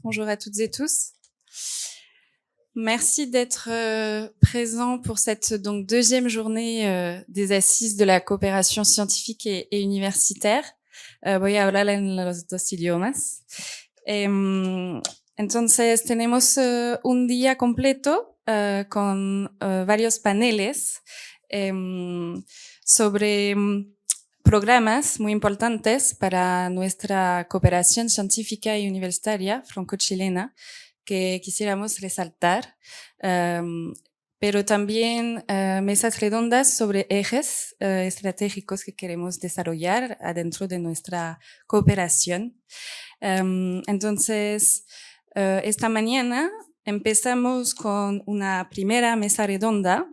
Bonjour à toutes et tous. Merci d'être présents pour cette donc deuxième journée des assises de la coopération scientifique et universitaire. Voy a hablar en los dos idiomas. Entonces tenemos un día completo con varios paneles sobre programas muy importantes para nuestra cooperación científica y universitaria franco-chilena que quisiéramos resaltar, pero también mesas redondas sobre ejes estratégicos que queremos desarrollar adentro de nuestra cooperación. Entonces, esta mañana empezamos con una primera mesa redonda.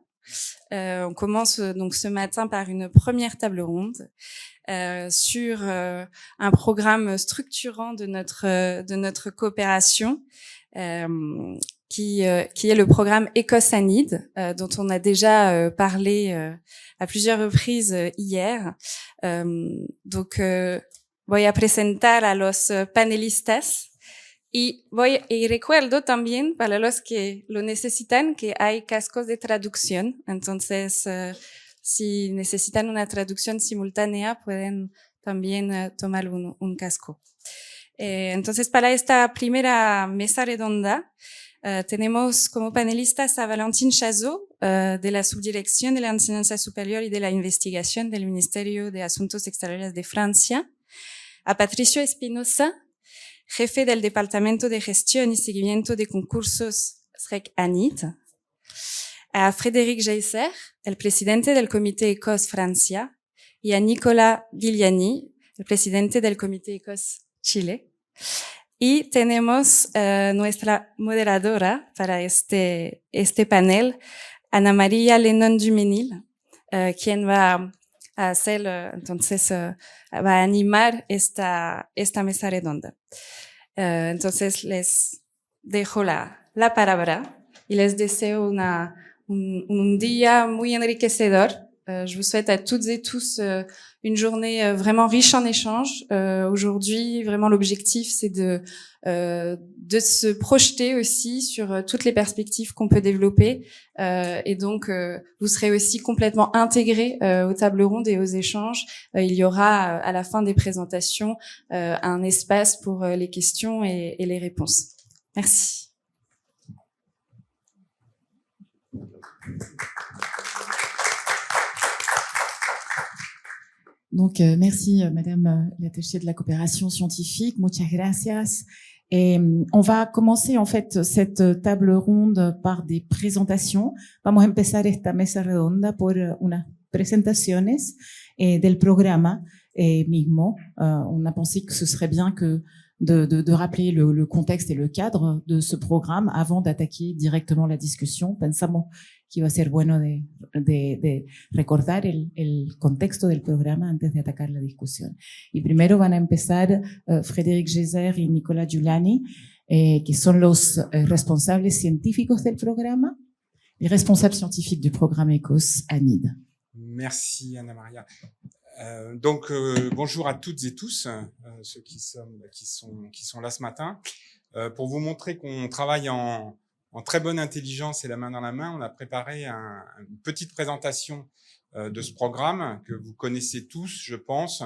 On commence donc ce matin par une première table ronde sur un programme structurant de notre coopération qui est le programme ECOS-ANID, dont on a déjà parlé à plusieurs reprises hier. Donc, voy a presentar a los panelistas. Y recuerdo también para los que lo necesitan que hay cascos de traducción. Entonces, si necesitan una traducción simultánea, pueden también tomar un casco. Entonces, para esta primera mesa redonda, tenemos como panelistas a Valentín Chazot, de la Subdirección de la Enseñanza Superior y de la Investigación del Ministerio de Asuntos Exteriores de Francia, a Patricio Espinosa, jefe del Departamento de Gestión y Seguimiento de Concursos SREC-ANID, a Frédéric Geiser, el presidente del Comité ECOS Francia, y a Nicolas Guiliani, el presidente del Comité ECOS Chile. Y tenemos nuestra moderadora para este panel, Ana María Lennon Duménil, quien va a hacer, entonces, va a animar esta mesa redonda. Entonces les dejo la palabra y les deseo un día muy enriquecedor. Je vous souhaite à toutes et tous une journée vraiment riche en échanges. Aujourd'hui, vraiment l'objectif, c'est de se projeter aussi sur toutes les perspectives qu'on peut développer. Et donc, vous serez aussi complètement intégrés aux tables rondes et aux échanges. Il y aura à la fin des présentations un espace pour les questions et les réponses. Merci. Donc, merci, Madame l'attachée de la coopération scientifique. Muchas gracias. Et on va commencer, en fait, cette table ronde par des présentations. Vamos a empezar esta mesa redonda por unas presentaciones del programa mismo. On a pensé que ce serait bien que de rappeler le contexte et le cadre de ce programme avant d'attaquer directement la discussion. Pensamos que iba a ser bueno de recordar el contexto del programa antes de atacar la discusión. Y primero van a empezar Frédéric Geiser y Nicolas Giuliani, que son los responsables científicos del programa, les responsables scientifiques du programme ECOS-ANID. Merci Anna Maria. Donc bonjour à toutes et tous, ceux qui sont là ce matin. Pour vous montrer qu'on travaille en très bonne intelligence et la main dans la main, on a préparé une petite présentation de ce programme que vous connaissez tous, je pense.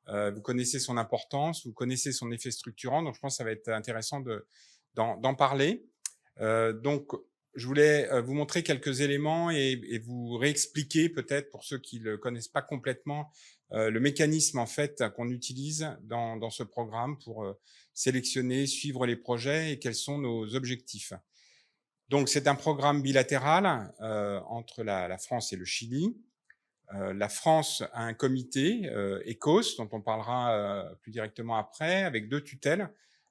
Vous connaissez son importance, vous connaissez son effet structurant, donc je pense que ça va être intéressant d'en parler. Donc, je voulais vous montrer quelques éléments et vous réexpliquer peut-être pour ceux qui ne le connaissent pas complètement le mécanisme en fait qu'on utilise dans ce programme pour sélectionner, suivre les projets et quels sont nos objectifs. Donc c'est un programme bilatéral entre la France et le Chili. La France a un comité ECOS dont on parlera plus directement après avec deux tutelles.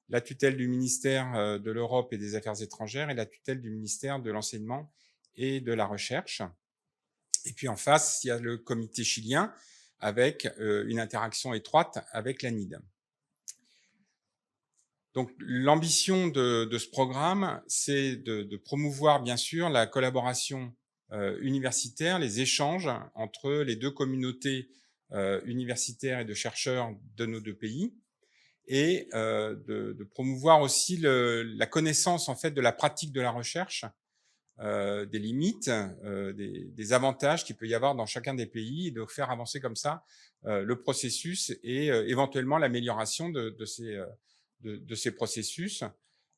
La tutelle du ministère de l'Europe et des Affaires étrangères et la tutelle du ministère de l'Enseignement et de la Recherche. Et puis en face, il y a le comité chilien avec une interaction étroite avec l'ANID. Donc l'ambition de ce programme, c'est de promouvoir bien sûr la collaboration universitaire, les échanges entre les deux communautés universitaires et de chercheurs de nos deux pays, et de promouvoir aussi la connaissance en fait de la pratique de la recherche, des limites, des avantages qu'il peut y avoir dans chacun des pays, et de faire avancer comme ça le processus et éventuellement l'amélioration de ces processus,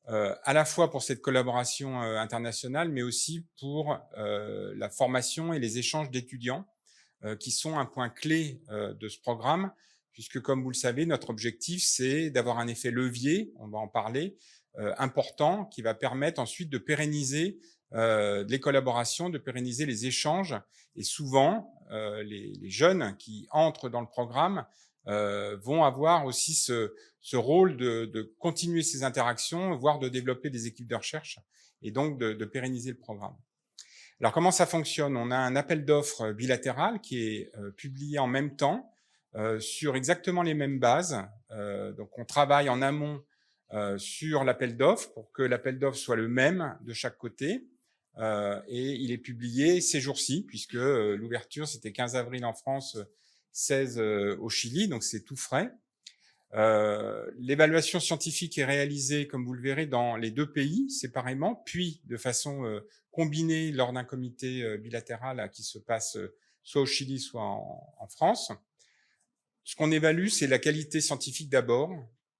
à la fois pour cette collaboration internationale, mais aussi pour la formation et les échanges d'étudiants, qui sont un point clé de ce programme, puisque comme vous le savez, notre objectif, c'est d'avoir un effet levier, on va en parler, important, qui va permettre ensuite de pérenniser les collaborations, de pérenniser les échanges. Et souvent, les jeunes qui entrent dans le programme vont avoir aussi ce rôle de continuer ces interactions, voire de développer des équipes de recherche, et donc de pérenniser le programme. Alors, comment ça fonctionne? On a un appel d'offres bilatéral qui est publié en même temps sur exactement les mêmes bases. Donc, on travaille en amont sur l'appel d'offres pour que l'appel d'offres soit le même de chaque côté. Et il est publié ces jours-ci, puisque l'ouverture, c'était 15 avril en France, 16 au Chili, donc c'est tout frais. L'évaluation scientifique est réalisée, comme vous le verrez, dans les deux pays séparément, puis de façon combinée lors d'un comité bilatéral qui se passe soit au Chili, soit en France. Ce qu'on évalue, c'est la qualité scientifique d'abord.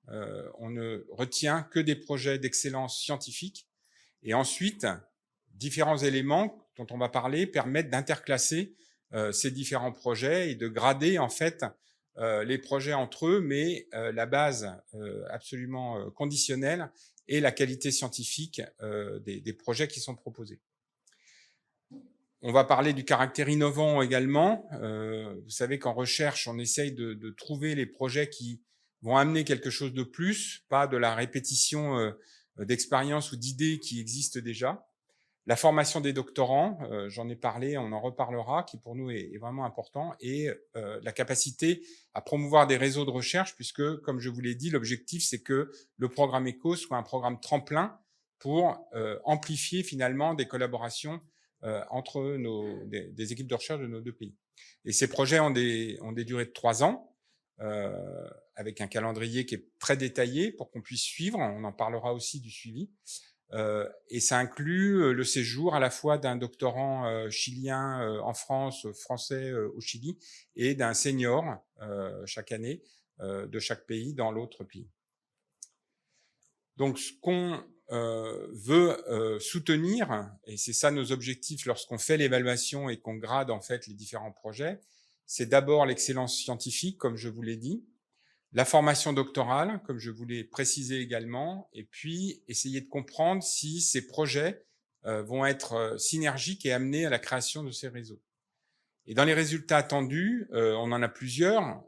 On ne retient que des projets d'excellence scientifique. Et ensuite, différents éléments dont on va parler permettent d'interclasser ces différents projets et de grader en fait les projets entre eux, mais la base absolument conditionnelle est la qualité scientifique des projets qui sont proposés. On va parler du caractère innovant également. Vous savez qu'en recherche, on essaye de trouver les projets qui vont amener quelque chose de plus, pas de la répétition d'expériences ou d'idées qui existent déjà. La formation des doctorants, j'en ai parlé, on en reparlera, qui pour nous est vraiment important, et la capacité à promouvoir des réseaux de recherche, puisque, comme je vous l'ai dit, l'objectif, c'est que le programme ECHO soit un programme tremplin pour amplifier finalement des collaborations entre des équipes de recherche de nos deux pays. Et ces projets ont des durées de 3 ans, avec un calendrier qui est très détaillé pour qu'on puisse suivre. On en parlera aussi du suivi. Et ça inclut le séjour à la fois d'un doctorant chilien en France, français au Chili, et d'un senior chaque année de chaque pays dans l'autre pays. Donc, ce qu'on veut soutenir, et c'est ça nos objectifs lorsqu'on fait l'évaluation et qu'on grade en fait les différents projets, c'est d'abord l'excellence scientifique, comme je vous l'ai dit, la formation doctorale, comme je vous l'ai précisé également, et puis essayer de comprendre si ces projets vont être synergiques et amener à la création de ces réseaux. Et dans les résultats attendus, on en a plusieurs.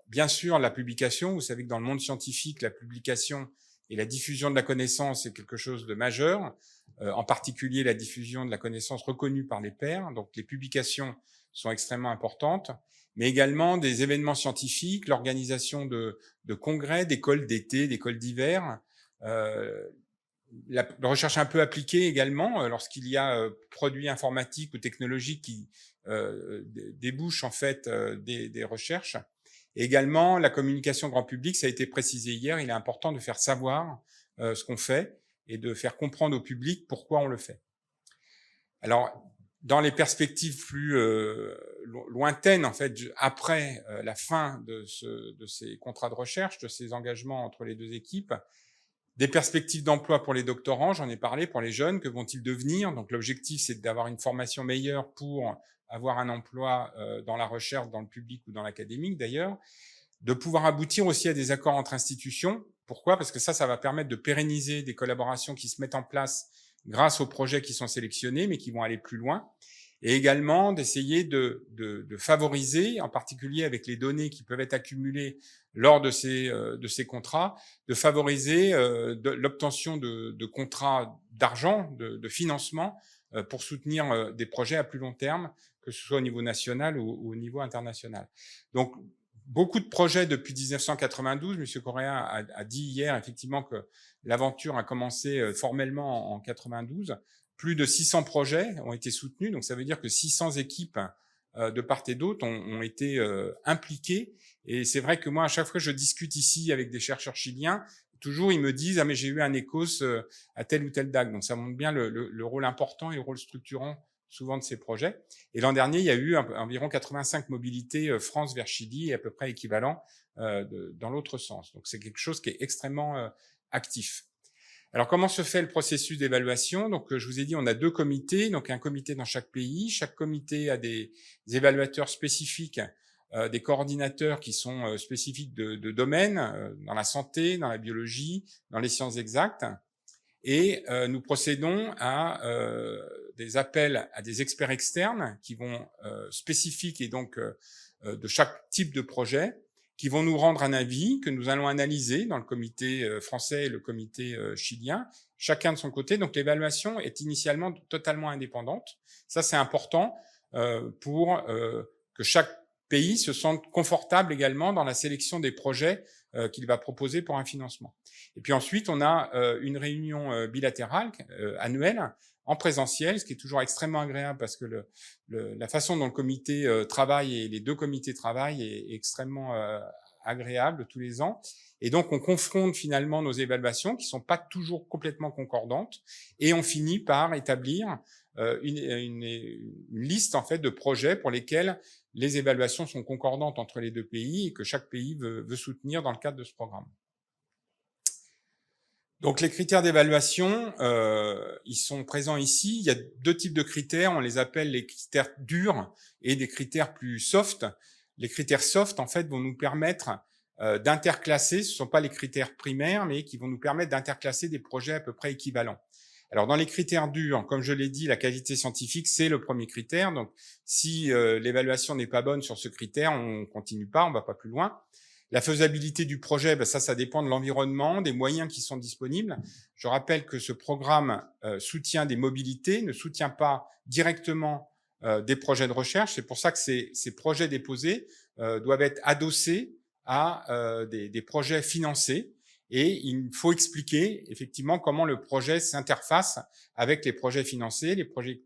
Bien sûr, la publication, vous savez que dans le monde scientifique, la publication et la diffusion de la connaissance est quelque chose de majeur, en particulier la diffusion de la connaissance reconnue par les pairs. Donc les publications sont extrêmement importantes, mais également des événements scientifiques, l'organisation de congrès, d'écoles d'été, d'écoles d'hiver, la recherche un peu appliquée également, lorsqu'il y a produits informatiques ou technologiques qui débouchent en fait des recherches. Et également la communication grand public, ça a été précisé hier, il est important de faire savoir ce qu'on fait et de faire comprendre au public pourquoi on le fait. Alors, dans les perspectives plus lointaines, en fait, après la fin de ces contrats de recherche, de ces engagements entre les deux équipes, des perspectives d'emploi pour les doctorants, j'en ai parlé, pour les jeunes, que vont-ils devenir? Donc l'objectif, c'est d'avoir une formation meilleure pour avoir un emploi dans la recherche, dans le public ou dans l'académique d'ailleurs, de pouvoir aboutir aussi à des accords entre institutions. Pourquoi? Parce que ça va permettre de pérenniser des collaborations qui se mettent en place grâce aux projets qui sont sélectionnés, mais qui vont aller plus loin, et également d'essayer de favoriser, en particulier avec les données qui peuvent être accumulées lors de ces contrats, de favoriser l'obtention de contrats d'argent, de financement, pour soutenir des projets à plus long terme, que ce soit au niveau national ou au niveau international. Donc, beaucoup de projets depuis 1992. Monsieur Correa a dit hier effectivement que l'aventure a commencé formellement en 92. Plus de 600 projets ont été soutenus, donc ça veut dire que 600 équipes de part et d'autre, ont été impliqués. Et c'est vrai que moi, à chaque fois que je discute ici avec des chercheurs chiliens, toujours ils me disent « Ah, mais j'ai eu un ECOS à telle ou telle date ». Donc ça montre bien le rôle important et le rôle structurant souvent de ces projets. Et l'an dernier, il y a eu environ 85 mobilités France vers Chili, et à peu près équivalent dans l'autre sens. Donc c'est quelque chose qui est extrêmement actif. Alors, comment se fait le processus d'évaluation? Donc, je vous ai dit, on a 2 comités, donc un comité dans chaque pays. Chaque comité a des évaluateurs spécifiques, des coordinateurs qui sont spécifiques de domaine, dans la santé, dans la biologie, dans les sciences exactes. Et nous procédons à des appels à des experts externes qui vont spécifiques et donc de chaque type de projet, qui vont nous rendre un avis que nous allons analyser dans le comité français et le comité chilien, chacun de son côté. Donc l'évaluation est initialement totalement indépendante. Ça, c'est important pour que chaque pays se sente confortable également dans la sélection des projets qu'il va proposer pour un financement. Et puis ensuite, on a une réunion bilatérale annuelle en présentiel, ce qui est toujours extrêmement agréable parce que la façon dont le comité travaille et les 2 comités travaillent est extrêmement agréable tous les ans. Et donc, on confronte finalement nos évaluations qui sont pas toujours complètement concordantes et on finit par établir une liste en fait de projets pour lesquels les évaluations sont concordantes entre les 2 pays et que chaque pays veut soutenir dans le cadre de ce programme. Donc les critères d'évaluation, ils sont présents ici. Il y a 2 types de critères, on les appelle les critères durs et des critères plus soft. Les critères soft, en fait, vont nous permettre d'interclasser, ce ne sont pas les critères primaires, mais qui vont nous permettre d'interclasser des projets à peu près équivalents. Alors dans les critères durs, comme je l'ai dit, la qualité scientifique, c'est le premier critère. Donc si l'évaluation n'est pas bonne sur ce critère, on continue pas, on va pas plus loin. La faisabilité du projet, ça dépend de l'environnement, des moyens qui sont disponibles. Je rappelle que ce programme soutient des mobilités, ne soutient pas directement des projets de recherche. C'est pour ça que ces projets déposés doivent être adossés à des projets financés. Et il faut expliquer effectivement comment le projet s'interface avec les projets financés, les projets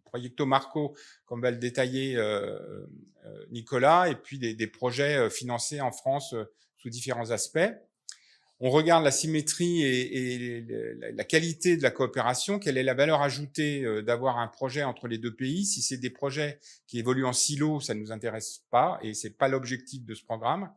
Proyecto Marco, comme va le détailler Nicolas, et puis des projets financés en France sous différents aspects. On regarde la symétrie et la qualité de la coopération, quelle est la valeur ajoutée d'avoir un projet entre les 2 pays. Si c'est des projets qui évoluent en silo, ça ne nous intéresse pas et c'est pas l'objectif de ce programme.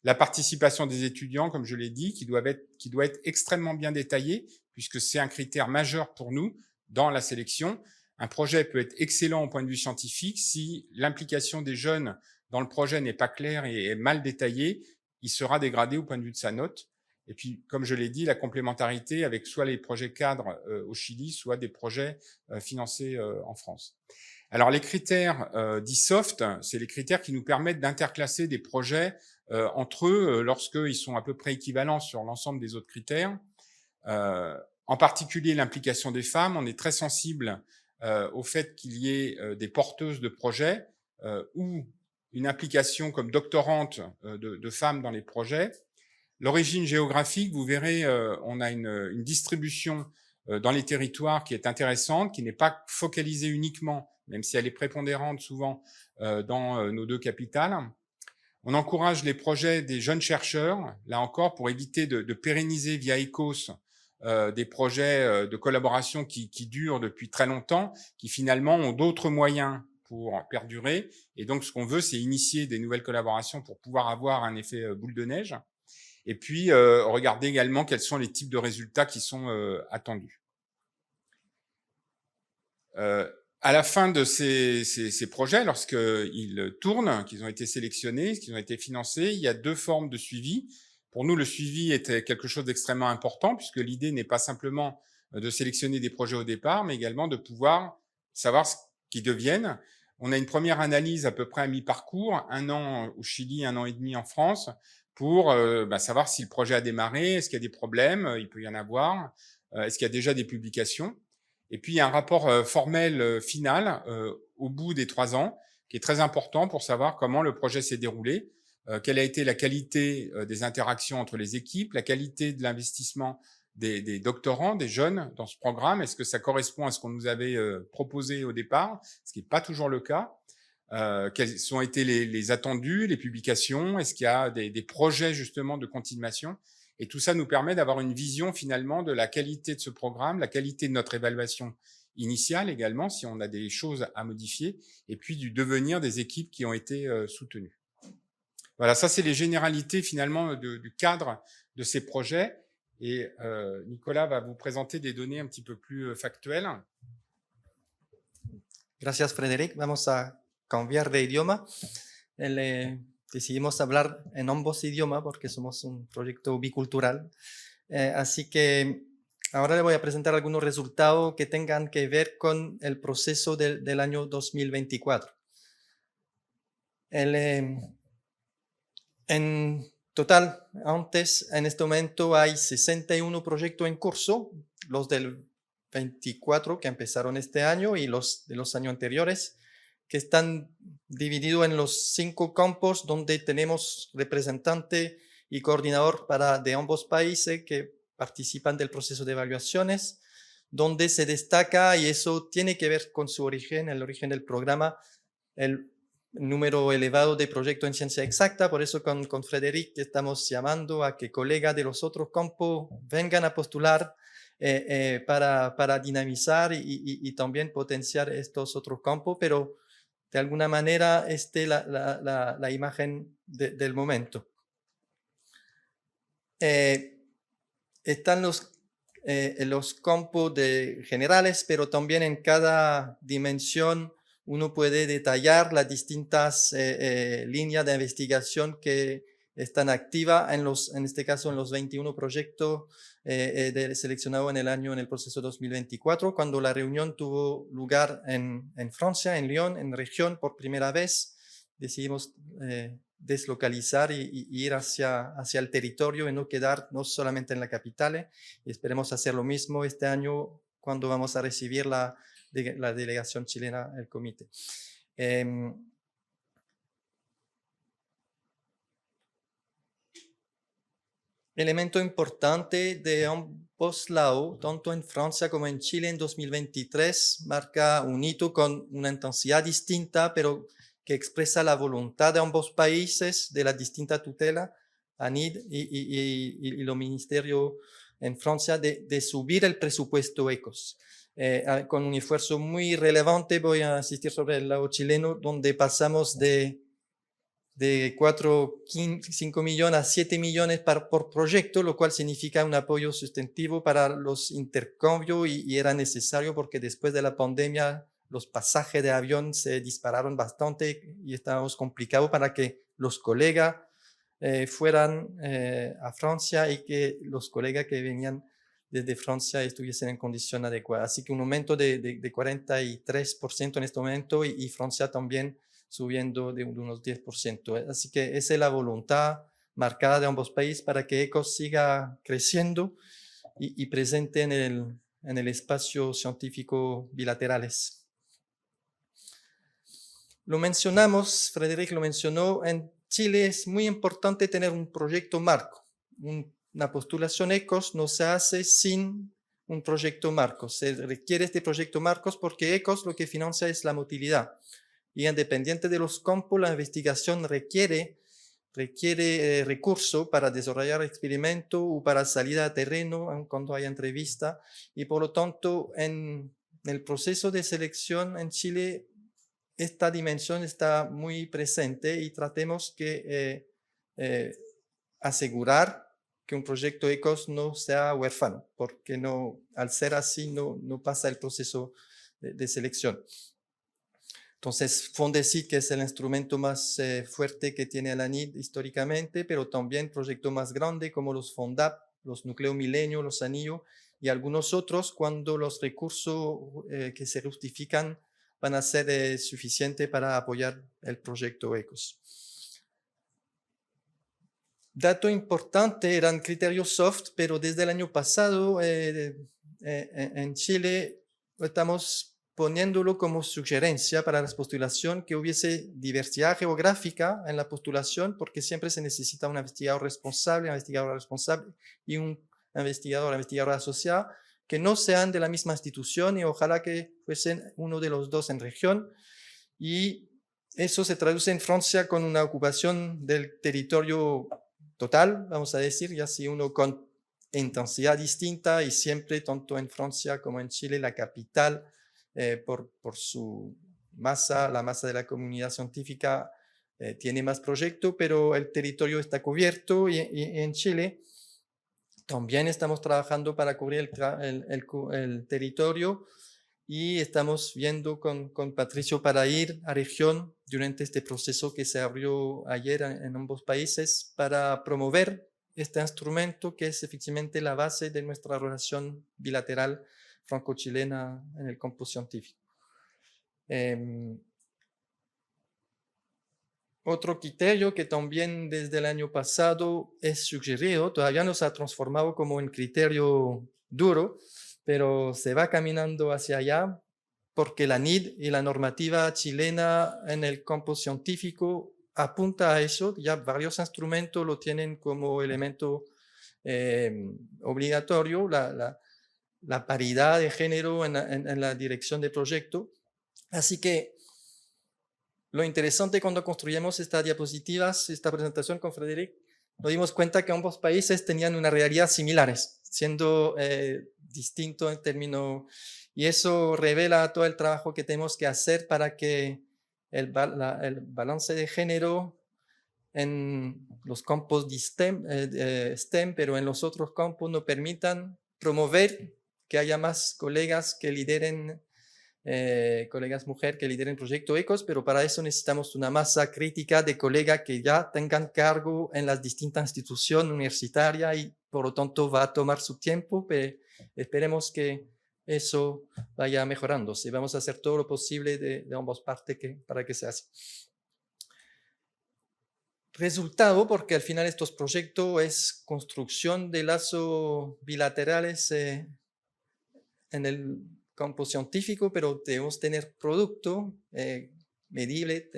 La participation des étudiants, comme je l'ai dit, qui doit être extrêmement bien détaillée, puisque c'est un critère majeur pour nous dans la sélection. Un projet peut être excellent au point de vue scientifique. Si l'implication des jeunes dans le projet n'est pas claire et est mal détaillée, il sera dégradé au point de vue de sa note. Et puis, comme je l'ai dit, la complémentarité avec soit les projets cadres au Chili, soit des projets financés en France. Alors, les critères dits soft, c'est les critères qui nous permettent d'interclasser des projets entre eux lorsqu'ils sont à peu près équivalents sur l'ensemble des autres critères. En particulier, l'implication des femmes. On est très sensible au fait qu'il y ait des porteuses de projets ou une implication comme doctorante de femmes dans les projets. L'origine géographique, vous verrez, on a une distribution dans les territoires qui est intéressante, qui n'est pas focalisée uniquement, même si elle est prépondérante souvent dans nos 2 capitales. On encourage les projets des jeunes chercheurs, là encore, pour éviter de pérenniser via ECOS des projets de collaboration qui durent depuis très longtemps, qui finalement ont d'autres moyens pour perdurer. Et donc, ce qu'on veut, c'est initier des nouvelles collaborations pour pouvoir avoir un effet boule de neige. Et puis, regarder également quels sont les types de résultats qui sont attendus. À la fin de ces projets, lorsqu'ils tournent, qu'ils ont été sélectionnés, qu'ils ont été financés, il y a 2 formes de suivi. Pour nous, le suivi était quelque chose d'extrêmement important, puisque l'idée n'est pas simplement de sélectionner des projets au départ, mais également de pouvoir savoir ce qu'ils deviennent. On a une première analyse à peu près à mi-parcours, 1 an au Chili, 1 an et demi en France, pour savoir si le projet a démarré, est-ce qu'il y a des problèmes, il peut y en avoir, est-ce qu'il y a déjà des publications. Et puis, il y a un rapport formel final au bout des 3 ans, qui est très important pour savoir comment le projet s'est déroulé, quelle a été la qualité des interactions entre les équipes, la qualité de l'investissement des doctorants, des jeunes dans ce programme. Est-ce que ça correspond à ce qu'on nous avait proposé au départ, ce qui n'est pas toujours le cas. quels ont été les attendus, les publications, est-ce qu'il y a des projets justement de continuation. Et tout ça nous permet d'avoir une vision finalement de la qualité de ce programme, la qualité de notre évaluation initiale également, si on a des choses à modifier, et puis du devenir des équipes qui ont été soutenues. Voilà, ça c'est les généralités finalement du cadre de ces projets. Et Nicolas va vous présenter des données un petit peu plus factuelles. Gracias, Frédéric. Vamos a cambiar de idioma. Decidimos hablar en ambos idiomas porque somos un proyecto bicultural. Así que ahora le voy a presentar algunos resultados que tengan que ver con el proceso del año 2024. En total, en este momento hay 61 proyectos en curso, los del 24 que empezaron este año y los de los años anteriores, que están divididos en los 5 campos donde tenemos representante y coordinador de ambos países que participan del proceso de evaluaciones, donde se destaca, y eso tiene que ver con su origen, el origen del programa, el número elevado de proyectos en ciencia exacta. Por eso con Frédéric estamos llamando a que colegas de los otros campos vengan a postular para dinamizar y también potenciar estos otros campos, pero de alguna manera la imagen del momento. Están los campos generales, pero también en cada dimensión uno puede detallar las distintas líneas de investigación que están activas, en este caso en los 21 proyectos seleccionados en el proceso 2024, cuando la reunión tuvo lugar en Francia, en Lyon, en región por primera vez. Decidimos deslocalizar y ir hacia el territorio y no quedar no solamente en la capital, y esperemos hacer lo mismo este año cuando vamos a recibir la delegación chilena, el comité. Elemento importante de ambos lados, tanto en Francia como en Chile en 2023, marca un hito con una intensidad distinta, pero que expresa la voluntad de ambos países, de la distinta tutela, ANID y los ministerios en Francia, de subir el presupuesto ECOS. Con un esfuerzo muy relevante, voy a insistir sobre el lado chileno, donde pasamos de 5 millones a 7 millones por proyecto, lo cual significa un apoyo sustentativo para los intercambios y era necesario porque después de la pandemia los pasajes de avión se dispararon bastante y estábamos complicados para que los colegas fueran a Francia y que los colegas que venían desde Francia estuviesen en condición adecuada. Así que un aumento de 43% en este momento y Francia también subiendo de unos 10%. Así que esa es la voluntad marcada de ambos países para que ECOS siga creciendo y presente en el espacio científico bilaterales. Lo mencionamos, Frédéric lo mencionó, en Chile es muy importante tener un proyecto marco. Una postulación ECOS no se hace sin un proyecto marco. Se requiere este proyecto marcos porque ECOS lo que financia es la motilidad. Y independiente de los campos, la investigación requiere recursos para desarrollar experimentos o para salida a terreno cuando hay entrevista. Y por lo tanto, en el proceso de selección en Chile, esta dimensión está muy presente y tratemos que asegurar que un proyecto ECOS no sea huérfano, porque al ser así no pasa el proceso de selección. Entonces, Fondesit, que es el instrumento más fuerte que tiene la ANID históricamente, pero también proyectos más grandes como los FONDAP, los Núcleo Milenio, los Anillo y algunos otros, cuando los recursos que se justifican van a ser suficientes para apoyar el proyecto ECOS. Dato importante, eran criterios soft, pero desde el año pasado en Chile estamos poniéndolo como sugerencia para la postulación que hubiese diversidad geográfica en la postulación, porque siempre se necesita un investigador responsable y un investigadora asociada, que no sean de la misma institución y ojalá que fuesen uno de los dos en región. Y eso se traduce en Francia con una ocupación del territorio total, vamos a decir, y así uno con intensidad distinta y siempre, tanto en Francia como en Chile, la capital, por su masa, la masa de la comunidad científica, tiene más proyectos, pero el territorio está cubierto y en Chile también estamos trabajando para cubrir el territorio y estamos viendo con Patricio para ir a región durante este proceso que se abrió ayer en ambos países para promover este instrumento que es efectivamente la base de nuestra relación bilateral franco-chilena en el campo científico. Otro criterio que también desde el año pasado es sugerido, todavía no se ha transformado como un criterio duro, pero se va caminando hacia allá porque la NID y la normativa chilena en el campo científico apunta a eso. Ya varios instrumentos lo tienen como elemento obligatorio, la paridad de género en la dirección de proyecto. Así que lo interesante cuando construimos estas diapositivas, esta presentación con Frédéric, nos dimos cuenta que ambos países tenían una realidad similares, siendo distinto en términos, y eso revela todo el trabajo que tenemos que hacer para que el balance de género en los campos de STEM, pero en los otros campos nos permitan promover que haya más colegas que lideren colegas mujeres que lideren el proyecto ECOS, pero para eso necesitamos una masa crítica de colegas que ya tengan cargo en las distintas instituciones universitarias y por lo tanto va a tomar su tiempo, pero esperemos que eso vaya mejorando. Si vamos a hacer todo lo posible de ambas partes para que sea así. Resultado, porque al final estos proyectos es construcción de lazos bilaterales en el campo científico, pero debemos tener producto medible,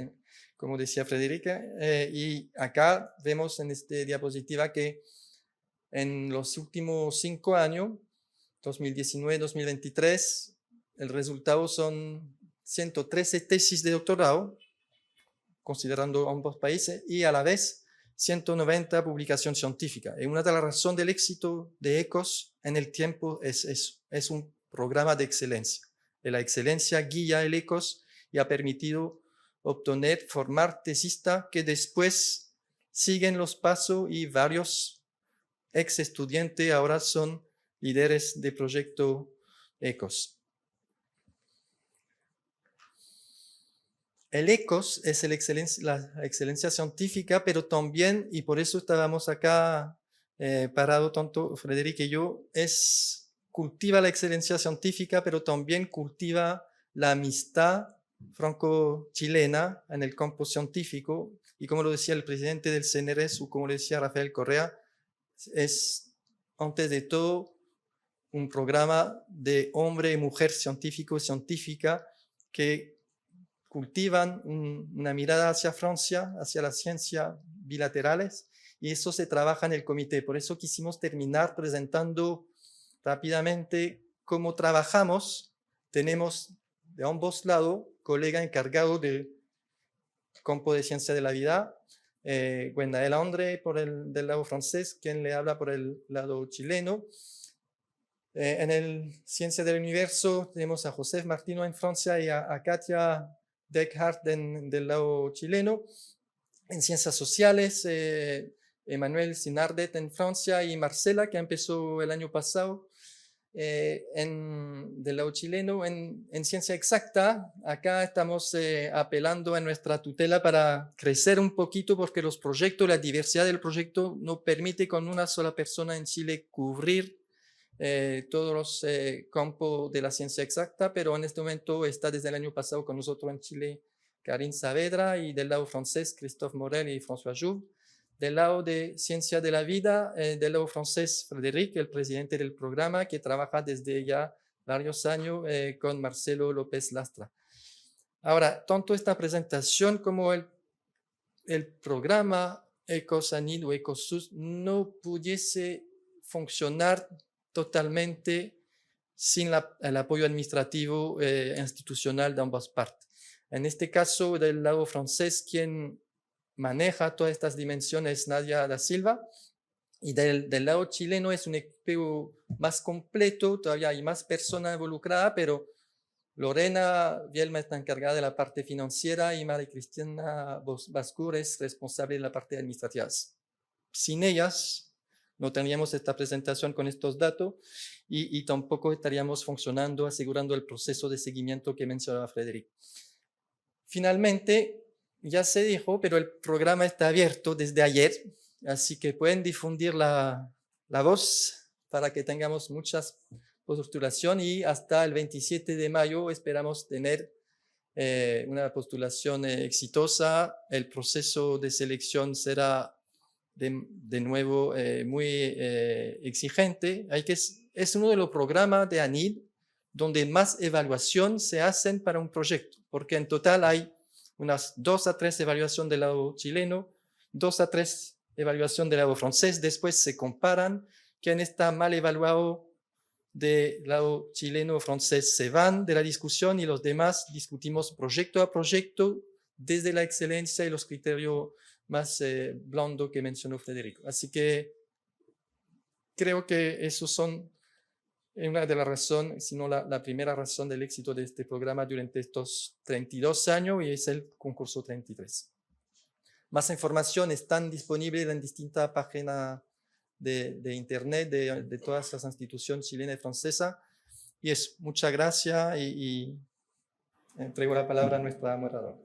como decía Frederica, y acá vemos en esta diapositiva que en los últimos 5 años, 2019-2023, el resultado son 113 tesis de doctorado, considerando ambos países, y a la vez 190 publicaciones científicas. Y una de las razones del éxito de ECOS en el tiempo es eso, es un programa de excelencia. De la excelencia guía el ECOS y ha permitido obtener, formar tesistas que después siguen los pasos y varios ex estudiantes ahora son líderes de proyecto ECOS. El ECOS es la excelencia científica, pero también, y por eso estábamos acá parados tanto Frederic y yo, cultiva la excelencia científica, pero también cultiva la amistad franco-chilena en el campo científico. Y como lo decía el presidente del CNRS, o como lo decía Rafael Correa, es antes de todo un programa de hombre y mujer científico y científica que cultivan una mirada hacia Francia, hacia la ciencia bilaterales, y eso se trabaja en el comité. Por eso quisimos terminar presentando rápidamente cómo trabajamos. Tenemos de ambos lados colega encargado del campo de ciencia de la vida, Gwendael André del lado francés, quien le habla por el lado chileno. En el Ciencia del Universo tenemos a José Martino en Francia y a Katia Deckhardt del lado chileno. En Ciencias Sociales, Emmanuel Sinardet en Francia y Marcela, que empezó el año pasado del lado chileno. En Ciencia Exacta, acá estamos apelando a nuestra tutela para crecer un poquito, porque los proyectos, la diversidad del proyecto no permite con una sola persona en Chile cubrir todos los campos de la ciencia exacta, pero en este momento está desde el año pasado con nosotros en Chile Karine Saavedra, y del lado francés Christophe Morel y François Jouve. Del lado de ciencia de la vida, del lado francés Frédéric, el presidente del programa, que trabaja desde ya varios años con Marcelo López Lastra. Ahora, tanto esta presentación como el programa ECOS-ANID o ECOSUS no pudiese funcionar totalmente sin el apoyo administrativo institucional de ambas partes. En este caso, del lado francés, quien maneja todas estas dimensiones es Nadia da Silva. Y del lado chileno es un equipo más completo, todavía hay más personas involucradas, pero Lorena Vielma está encargada de la parte financiera y María Cristina Bascur es responsable de la parte administrativa. Sin ellas no tendríamos esta presentación con estos datos y tampoco estaríamos funcionando, asegurando el proceso de seguimiento que mencionaba Frédéric. Finalmente, ya se dijo, pero el programa está abierto desde ayer, así que pueden difundir la voz para que tengamos muchas postulación y hasta el 27 de mayo esperamos tener una postulación exitosa. El proceso de selección será de nuevo muy exigente. Es uno de los programas de ANID donde más evaluación se hacen para un proyecto, porque en total hay unas 2 a 3 evaluaciones del lado chileno, 2 a 3 evaluaciones del lado francés, después se comparan quién está mal evaluado del lado chileno o francés, se van de la discusión y los demás discutimos proyecto a proyecto desde la excelencia y los criterios más blandos que mencionó Federico. Así que creo que esos son una de las razones, si no la primera razón del éxito de este programa durante estos 32 años y es el concurso 33. Más información están disponibles en distintas páginas de internet de todas las instituciones chilenas y francesas. Y es muchas gracias y entrego la palabra a nuestra moderadora.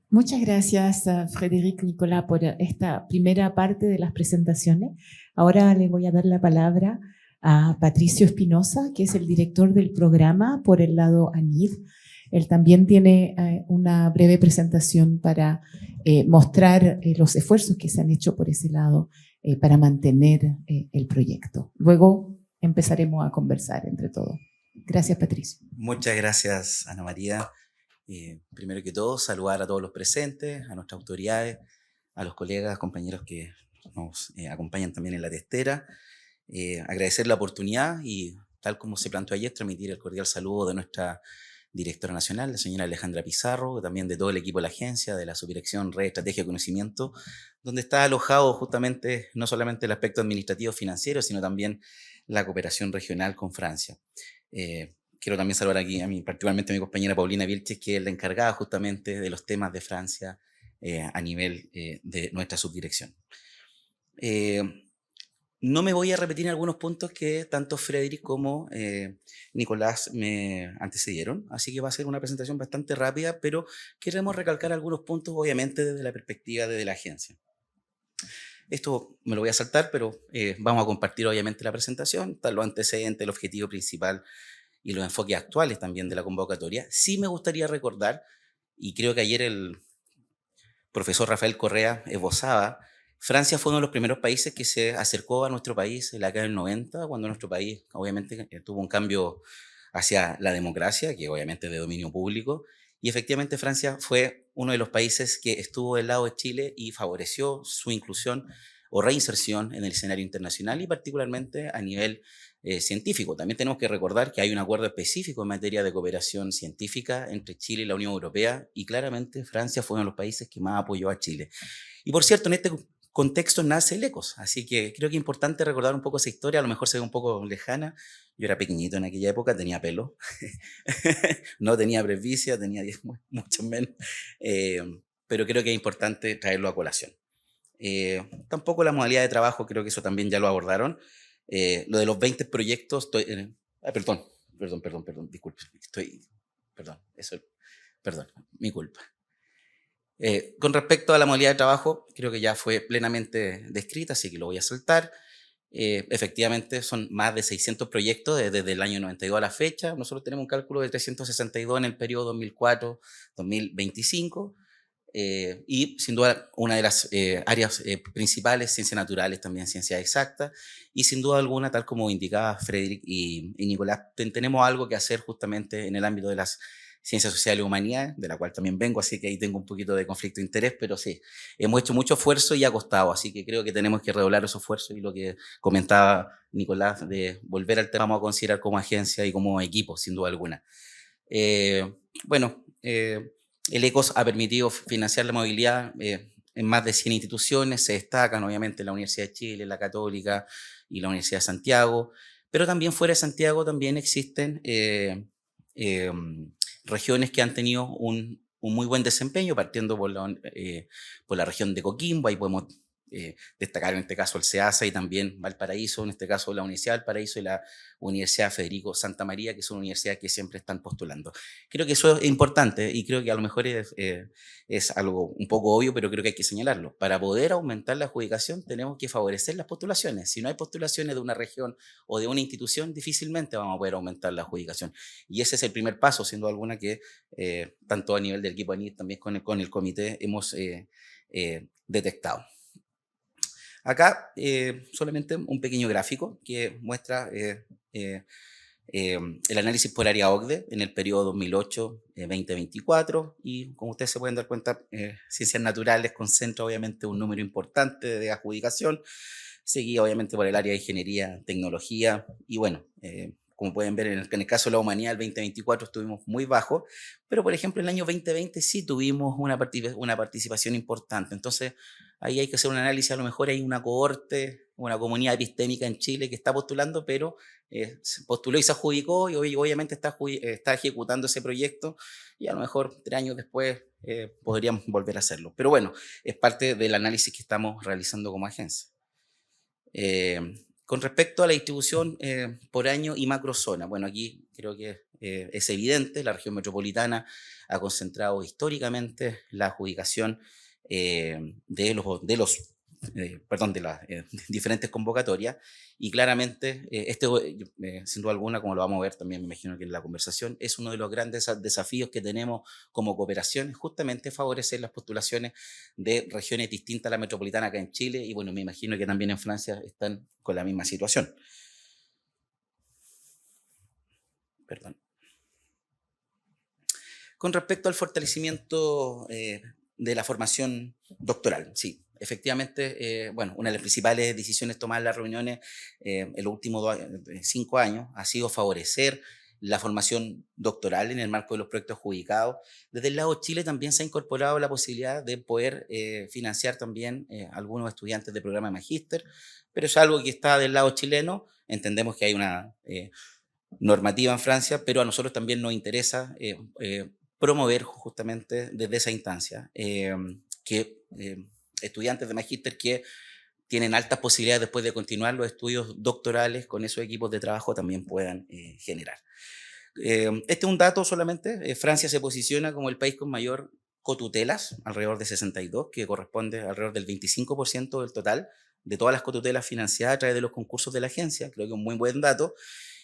Muchas gracias, Frédéric Nicolás, por esta primera parte de las presentaciones. Ahora le voy a dar la palabra a Patricio Espinosa, que es el director del programa por el lado ANID. Él también tiene una breve presentación para mostrar los esfuerzos que se han hecho por ese lado para mantener el proyecto. Luego empezaremos a conversar entre todos. Gracias, Patricio. Muchas gracias, Ana María. Primero que todo, saludar a todos los presentes, a nuestras autoridades, a los colegas, compañeros que nos acompañan también en la testera. Agradecer la oportunidad y, tal como se planteó ayer, transmitir el cordial saludo de nuestra directora nacional, la señora Alejandra Pizarro, también de todo el equipo de la agencia, de la Subdirección Red, Estrategia y Conocimiento, donde está alojado justamente no solamente el aspecto administrativo financiero, sino también la cooperación regional con Francia. Quiero también saludar aquí particularmente a mi compañera Paulina Vilches, que es la encargada justamente de los temas de Francia a nivel de nuestra subdirección. No me voy a repetir en algunos puntos que tanto Frédéric como Nicolás me antecedieron, así que va a ser una presentación bastante rápida, pero queremos recalcar algunos puntos, obviamente, desde la perspectiva de la agencia. Esto me lo voy a saltar, pero vamos a compartir, obviamente, la presentación, tal los antecedentes, el objetivo principal y los enfoques actuales también de la convocatoria. Sí me gustaría recordar, y creo que ayer el profesor Rafael Correa esbozaba, Francia fue uno de los primeros países que se acercó a nuestro país en la década del 90, cuando nuestro país obviamente tuvo un cambio hacia la democracia, que obviamente es de dominio público, y efectivamente Francia fue uno de los países que estuvo del lado de Chile y favoreció su inclusión o reinserción en el escenario internacional y particularmente a nivel científico. También tenemos que recordar que hay un acuerdo específico en materia de cooperación científica entre Chile y la Unión Europea y claramente Francia fue uno de los países que más apoyó a Chile. Y por cierto, en este contexto nace el ECOS, así que creo que es importante recordar un poco esa historia, a lo mejor se ve un poco lejana. Yo era pequeñito en aquella época, tenía pelo, no tenía presbicia, tenía mucho menos, pero creo que es importante traerlo a colación. Tampoco la modalidad de trabajo, creo que eso también ya lo abordaron. Lo de los 20 proyectos, perdón, disculpe, perdón, mi culpa. Con respecto a la modalidad de trabajo, creo que ya fue plenamente descrita, así que lo voy a saltar. Efectivamente, son más de 600 proyectos desde el año 92 a la fecha. Nosotros tenemos un cálculo de 362 en el periodo 2004-2025. Y sin duda una de las áreas principales, ciencias naturales, también ciencias exactas, y sin duda alguna, tal como indicaba Frédéric y Nicolás, tenemos algo que hacer justamente en el ámbito de las ciencias sociales y humanidades, de la cual también vengo, así que ahí tengo un poquito de conflicto de interés, pero sí, hemos hecho mucho esfuerzo y ha costado, así que creo que tenemos que redoblar esos esfuerzos y lo que comentaba Nicolás de volver al tema, vamos a considerar como agencia y como equipo, sin duda alguna. bueno, el ECOS ha permitido financiar la movilidad en más de 100 instituciones, se destacan obviamente la Universidad de Chile, la Católica y la Universidad de Santiago, pero también fuera de Santiago también existen regiones que han tenido un muy buen desempeño, partiendo por la región de Coquimbo. Ahí podemos destacar en este caso el CEASA y también Valparaíso, en este caso la Universidad de Valparaíso y la Universidad Federico Santa María, que son universidades que siempre están postulando. Creo que eso es importante y creo que a lo mejor es algo un poco obvio, pero creo que hay que señalarlo. Para poder aumentar la adjudicación tenemos que favorecer las postulaciones. Si no hay postulaciones de una región o de una institución, difícilmente vamos a poder aumentar la adjudicación. Y ese es el primer paso, sin duda alguna, que tanto a nivel del equipo ANIT, también con el comité, hemos detectado. Acá solamente un pequeño gráfico que muestra el análisis por área OCDE en el periodo 2008-2024 y como ustedes se pueden dar cuenta, Ciencias Naturales concentra obviamente un número importante de adjudicación, seguido obviamente por el área de Ingeniería, Tecnología y bueno, como pueden ver en el caso de la humanidad, el 2024 estuvimos muy bajos, pero por ejemplo en el año 2020 sí tuvimos una participación importante. Entonces ahí hay que hacer un análisis, a lo mejor hay una cohorte, una comunidad epistémica en Chile que está postulando, pero se postuló y se adjudicó y obviamente está ejecutando ese proyecto y a lo mejor 3 años después podríamos volver a hacerlo. Pero bueno, es parte del análisis que estamos realizando como agencia. Con respecto a la distribución por año y macrozona, bueno, aquí creo que es evidente, la región metropolitana ha concentrado históricamente la adjudicación de las diferentes convocatorias y claramente sin duda alguna, como lo vamos a ver también, me imagino que en la conversación, es uno de los grandes desafíos que tenemos como cooperación, justamente favorecer las postulaciones de regiones distintas a la metropolitana acá en Chile y bueno, me imagino que también en Francia están con la misma situación. Perdón. Con respecto al fortalecimiento de la formación doctoral, sí. Efectivamente, bueno, una de las principales decisiones tomadas en las reuniones en los últimos 5 años ha sido favorecer la formación doctoral en el marco de los proyectos adjudicados. Desde el lado de Chile también se ha incorporado la posibilidad de poder financiar también algunos estudiantes de programa de magíster, pero es algo que está del lado chileno. Entendemos que hay una normativa en Francia, pero a nosotros también nos interesa promover justamente desde esa instancia que estudiantes de magíster que tienen altas posibilidades después de continuar los estudios doctorales con esos equipos de trabajo también puedan generar. Este es un dato solamente. Francia se posiciona como el país con mayor cotutelas, alrededor de 62, que corresponde alrededor del 25% del total de todas las cotutelas financiadas a través de los concursos de la agencia. Creo que es un muy buen dato.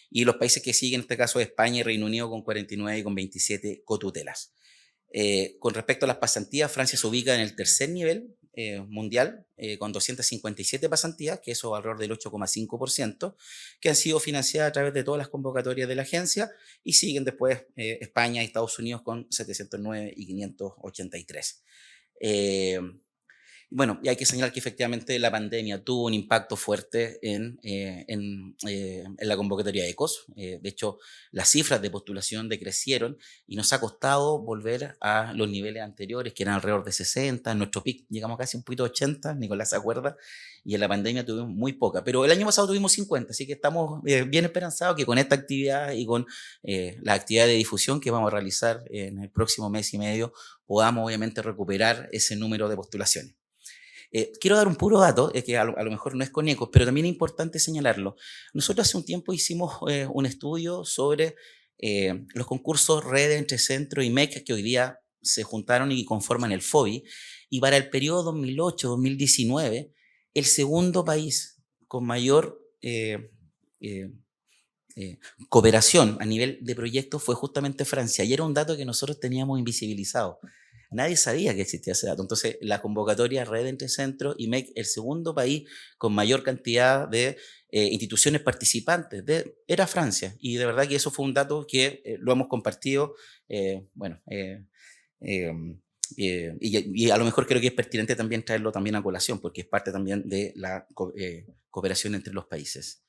Y los países que siguen, en este caso España y Reino Unido, con 49 y con 27 cotutelas. Con respecto a las pasantías, Francia se ubica en el tercer nivel mundial, con 257 pasantías, que eso es alrededor del 8,5%, que han sido financiadas a través de todas las convocatorias de la agencia, y siguen después España y Estados Unidos con 709 y 583. Bueno, y hay que señalar que efectivamente la pandemia tuvo un impacto fuerte en la convocatoria de ECOS. De hecho, las cifras de postulación decrecieron y nos ha costado volver a los niveles anteriores, que eran alrededor de 60. En nuestro pic llegamos casi un poquito a 80, Nicolás se acuerda, y en la pandemia tuvimos muy poca. Pero el año pasado tuvimos 50, así que estamos bien esperanzados que con esta actividad y con las actividades de difusión que vamos a realizar en el próximo mes y medio, podamos obviamente recuperar ese número de postulaciones. Quiero dar un puro dato, que a lo mejor no es con ECOS, pero también es importante señalarlo. Nosotros hace un tiempo hicimos un estudio sobre los concursos Red entre Centro y MEC, que hoy día se juntaron y conforman el FOBI, y para el periodo 2008-2019, el segundo país con mayor cooperación a nivel de proyectos fue justamente Francia, y era un dato que nosotros teníamos invisibilizado. Nadie sabía que existía ese dato. Entonces, la convocatoria Red entre Centro y MEC, el segundo país con mayor cantidad de instituciones participantes, era Francia. Y de verdad que eso fue un dato que lo hemos compartido, y a lo mejor creo que es pertinente también traerlo también a colación, porque es parte también de la cooperación entre los países.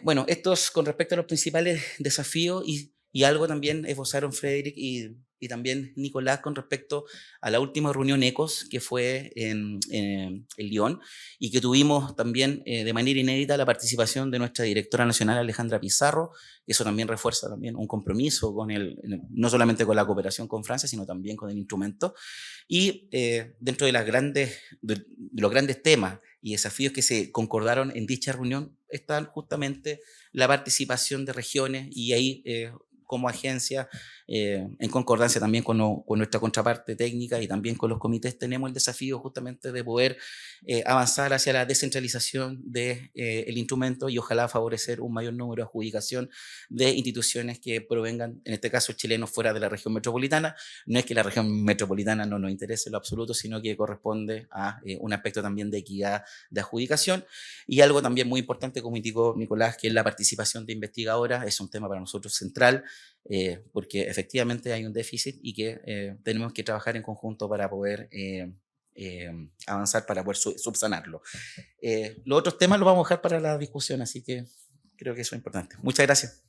Bueno, esto es con respecto a los principales desafíos y y algo también esbozaron Frédéric y también Nicolás con respecto a la última reunión ECOS que fue en Lyon y que tuvimos también de manera inédita la participación de nuestra directora nacional Alejandra Pizarro. Eso también refuerza también un compromiso con no solamente con la cooperación con Francia, sino también con el instrumento. Y dentro de los grandes temas y desafíos que se concordaron en dicha reunión están justamente la participación de regiones y ahí como agencia, en concordancia también con nuestra contraparte técnica y también con los comités, tenemos el desafío justamente de poder avanzar hacia la descentralización del instrumento y ojalá favorecer un mayor número de adjudicación de instituciones que provengan, en este caso chilenos, fuera de la región metropolitana. No es que la región metropolitana no nos interese en lo absoluto, sino que corresponde a un aspecto también de equidad de adjudicación. Y algo también muy importante, como indicó Nicolás, que es la participación de investigadoras, es un tema para nosotros central, porque efectivamente hay un déficit y que tenemos que trabajar en conjunto para poder avanzar, para poder subsanarlo. Los otros temas los vamos a dejar para la discusión, así que creo que eso es importante. Muchas gracias.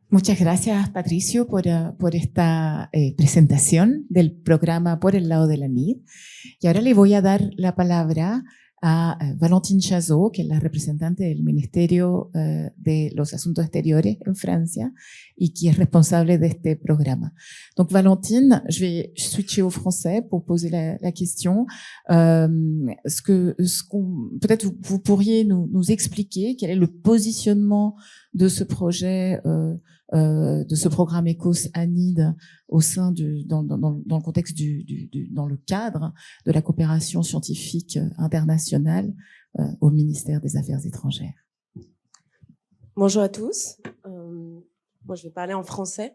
Muchas gracias, Patricio, por esta presentación del programa Por el lado de la NID. Y ahora le voy a dar la palabra a Valentine Chazot, que es la representante del Ministerio de los Asuntos Exteriores en Francia y qui est responsable de este programa. Donc Valentine, je vais switcher au français pour poser la question. Peut-être vous pourriez nous expliquer quel est le positionnement de ce projet, de ce programme ECOS-ANID au sein dans le contexte dans le cadre de la coopération scientifique internationale au ministère des Affaires étrangères. Bonjour à tous. Moi, je vais parler en français.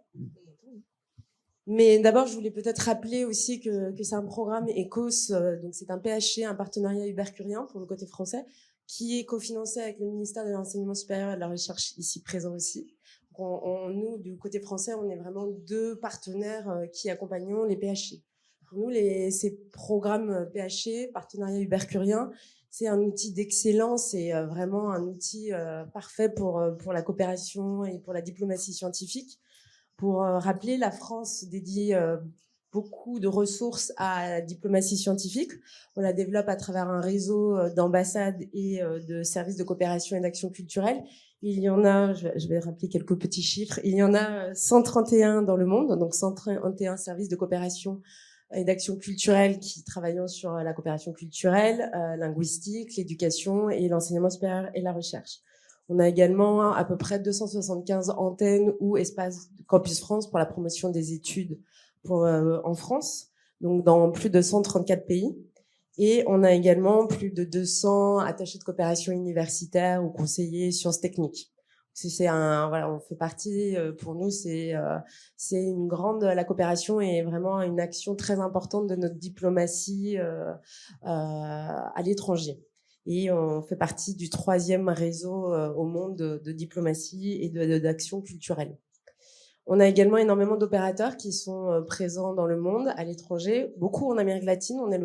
Mais d'abord, je voulais peut-être rappeler aussi que c'est un programme ECOS, donc c'est un PHC, un partenariat Uber-Curien pour le côté français, qui est cofinancé avec le ministère de l'Enseignement supérieur et de la Recherche, ici présent aussi. Nous, du côté français, on est vraiment deux partenaires qui accompagnons les PHC. Pour nous, ces programmes PHC, partenariat Uber-Curien, c'est un outil d'excellence et vraiment un outil parfait pour la coopération et pour la diplomatie scientifique. Pour rappeler, la France dédie beaucoup de ressources à la diplomatie scientifique. On la développe à travers un réseau d'ambassades et de services de coopération et d'action culturelle. Il y en a, je vais rappeler quelques petits chiffres, il y en a 131 dans le monde, donc 131 services de coopération et d'action culturelle qui travaillent sur la coopération culturelle, linguistique, l'éducation et l'enseignement supérieur et la recherche. On a également à peu près 275 antennes ou espaces Campus France pour la promotion des études en France, donc dans plus de 134 pays. Et on a également plus de 200 attachés de coopération universitaire ou conseillers sciences techniques. Voilà, on fait partie, pour nous, c'est une la coopération est vraiment une action très importante de notre diplomatie à l'étranger. Et on fait partie du 3e réseau au monde de diplomatie et d'action culturelle. On a également énormément d'opérateurs qui sont présents dans le monde, à l'étranger, beaucoup en Amérique latine. On est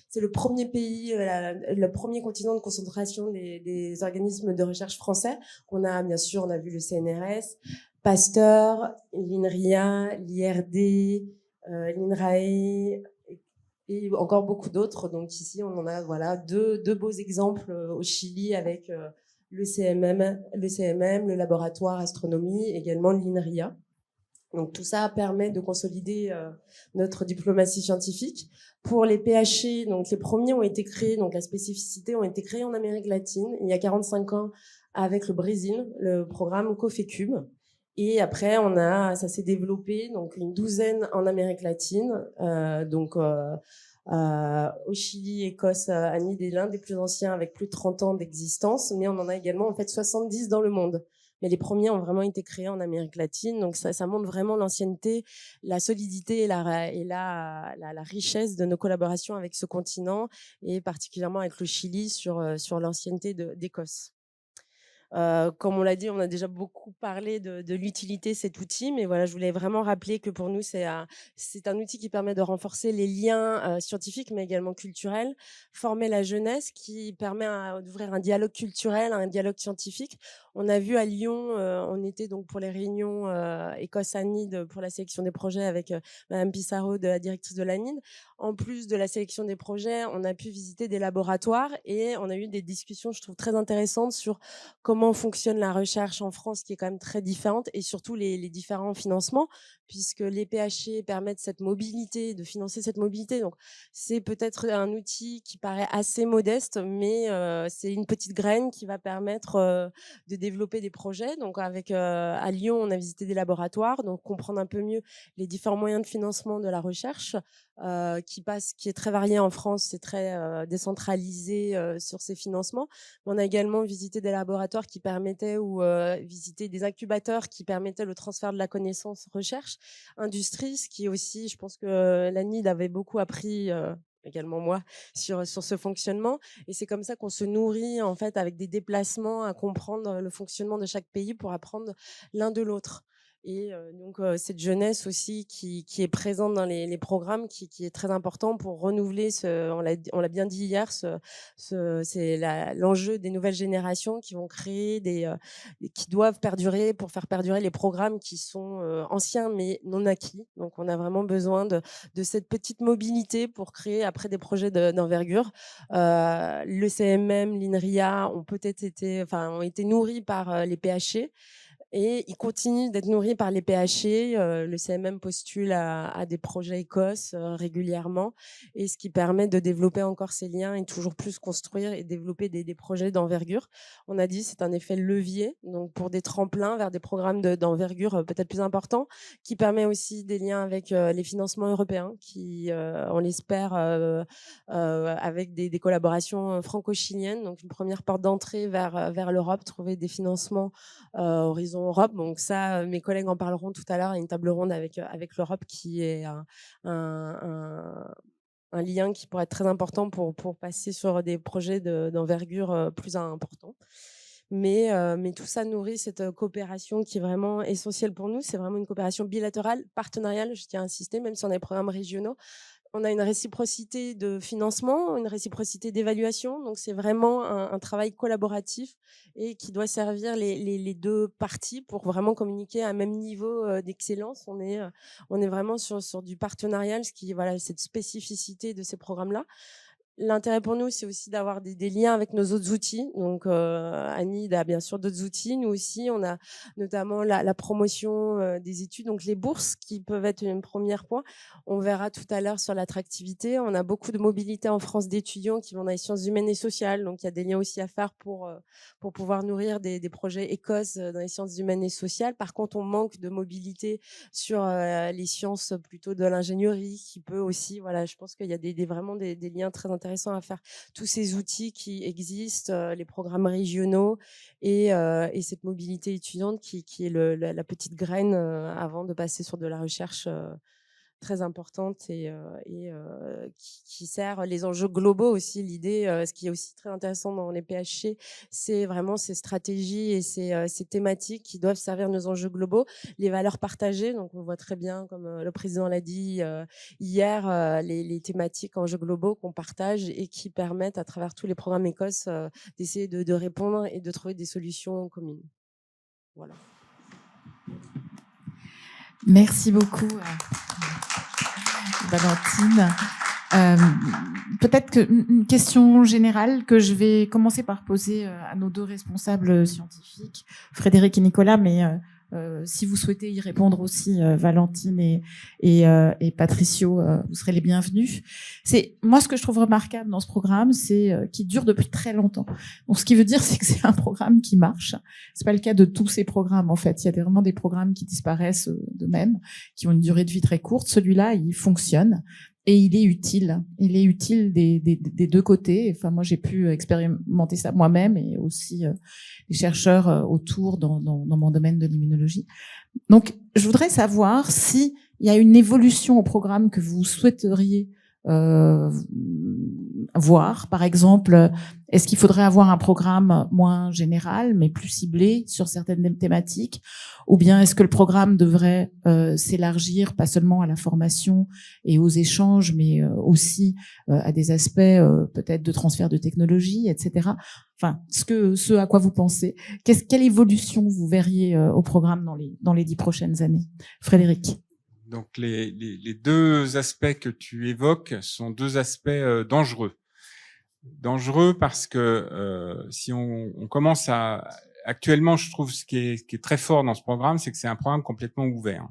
c'est le premier pays, le premier continent de concentration des organismes de recherche français. On a, bien sûr, on a vu le CNRS, Pasteur, l'INRIA, l'IRD, l'INRAE, et encore beaucoup d'autres. Donc ici, on en a voilà deux beaux exemples au Chili avec le CMM, le laboratoire astronomie, également l'INRIA. Donc tout ça permet de consolider notre diplomatie scientifique. Pour les PHC, donc les premiers ont été créés, donc la spécificité ont été créés en Amérique latine il y a 45 ans avec le Brésil, le programme COFECUB. Et après, ça s'est développé, donc une douzaine en Amérique latine, au Chili, Écosse, ANID est l'un des plus anciens avec plus de 30 ans d'existence, mais on en a également en fait 70 dans le monde. Mais les premiers ont vraiment été créés en Amérique latine, donc ça montre vraiment l'ancienneté, la solidité et la richesse de nos collaborations avec ce continent et particulièrement avec le Chili sur l'ancienneté d'Écosse. Comme on l'a dit, on a déjà beaucoup parlé de l'utilité de cet outil, mais voilà, je voulais vraiment rappeler que pour nous, c'est un outil qui permet de renforcer les liens scientifiques, mais également culturels, former la jeunesse, qui permet d'ouvrir un dialogue culturel, un dialogue scientifique. On a vu à Lyon, on était donc pour les réunions Écosse-ANID pour la sélection des projets avec Madame Pissarro, de la directrice de l'ANID. En plus de la sélection des projets, on a pu visiter des laboratoires et on a eu des discussions, je trouve, très intéressantes sur comment fonctionne la recherche en France, qui est quand même très différente, et surtout les différents financements, puisque les PHE permettent cette mobilité, de financer cette mobilité. Donc, c'est peut-être un outil qui paraît assez modeste, mais c'est une petite graine qui va permettre de développer des projets. Donc, à Lyon, on a visité des laboratoires, donc comprendre un peu mieux les différents moyens de financement de la recherche, qui est très varié en France, c'est très décentralisé sur ces financements. On a également visité des laboratoires qui permettaient ou visité des incubateurs qui permettaient le transfert de la connaissance recherche, industrie, ce qui est aussi, je pense que l'ANID avait beaucoup appris, également moi, sur ce fonctionnement. Et c'est comme ça qu'on se nourrit en fait avec des déplacements à comprendre le fonctionnement de chaque pays pour apprendre l'un de l'autre. Et donc cette jeunesse aussi qui est présente dans les programmes, qui est très important pour renouveler on l'a bien dit hier, c'est l'enjeu des nouvelles générations qui vont créer qui doivent perdurer pour faire perdurer les programmes qui sont anciens mais non acquis. Donc on a vraiment besoin de cette petite mobilité pour créer après des projets d'envergure. Le CMM, l'INRIA ont été nourris par les PHE. Et ils continuent d'être nourris par les PHE. Le CMM postule à des projets Écosse régulièrement, et ce qui permet de développer encore ces liens et toujours plus construire et développer des projets d'envergure. On a dit c'est un effet levier, donc pour des tremplins vers des programmes d'envergure peut-être plus importants, qui permet aussi des liens avec les financements européens, qui, on l'espère, avec des collaborations franco-chiliennes, donc une première porte d'entrée vers l'Europe, trouver des financements Horizon Europe. Donc ça, mes collègues en parleront tout à l'heure. Il y a une table ronde avec l'Europe qui est un lien qui pourrait être très important pour passer sur des projets d'envergure plus importants. Mais tout ça nourrit cette coopération qui est vraiment essentielle pour nous. C'est vraiment une coopération bilatérale, partenariale, je tiens à insister, même si on a des programmes régionaux. On a une réciprocité de financement, une réciprocité d'évaluation. Donc, c'est vraiment un travail collaboratif et qui doit servir les deux parties pour vraiment communiquer à un même niveau d'excellence. On est vraiment sur du partenarial, ce qui, voilà, cette spécificité de ces programmes-là. L'intérêt pour nous, c'est aussi d'avoir des liens avec nos autres outils. Donc, ANID a bien sûr d'autres outils. Nous aussi, on a notamment la promotion des études, donc les bourses qui peuvent être un premier point. On verra tout à l'heure sur l'attractivité. On a beaucoup de mobilité en France d'étudiants qui vont dans les sciences humaines et sociales. Donc, il y a des liens aussi à faire pour pouvoir nourrir des projets Écosse dans les sciences humaines et sociales. Par contre, on manque de mobilité sur les sciences plutôt de l'ingénierie, qui peut aussi, voilà, je pense qu'il y a vraiment des liens très intéressants à faire. Tous ces outils qui existent, les programmes régionaux et cette mobilité étudiante qui est la petite graine avant de passer sur de la recherche très importante et qui sert les enjeux globaux aussi. L'idée, ce qui est aussi très intéressant dans les PHC, c'est vraiment ces stratégies et ces thématiques qui doivent servir nos enjeux globaux, les valeurs partagées. Donc on voit très bien, comme le président l'a dit hier, les thématiques enjeux globaux qu'on partage et qui permettent à travers tous les programmes Écosse d'essayer de répondre et de trouver des solutions communes. Voilà. Merci beaucoup, Valentine. Peut-être une question générale que je vais commencer par poser à nos deux responsables scientifiques, Frédéric et Nicolas, mais si vous souhaitez y répondre aussi, Valentine et Patricio, vous serez les bienvenus. Moi, ce que je trouve remarquable dans ce programme, c'est qu'il dure depuis très longtemps. Donc, ce qui veut dire, c'est que c'est un programme qui marche. C'est pas le cas de tous ces programmes, en fait. Il y a vraiment des programmes qui disparaissent d'eux-mêmes, qui ont une durée de vie très courte. Celui-là, il fonctionne. Et il est utile. Il est utile des deux côtés. Enfin, moi, j'ai pu expérimenter ça moi-même et aussi les chercheurs autour dans mon domaine de l'immunologie. Donc, je voudrais savoir s'il y a une évolution au programme que vous souhaiteriez voir. Par exemple, Est-ce qu'il faudrait avoir un programme moins général, mais plus ciblé sur certaines thématiques? Ou bien est-ce que le programme devrait s'élargir, pas seulement à la formation et aux échanges, mais aussi à des aspects peut-être de transfert de technologie, etc. Enfin, ce à quoi vous pensez. Quelle évolution vous verriez au programme dans les 10 prochaines années? Frédéric. Donc les deux aspects que tu évoques sont deux aspects dangereux. Dangereux parce que si on commence à... Actuellement, je trouve ce qui est très fort dans ce programme, c'est que c'est un programme complètement ouvert.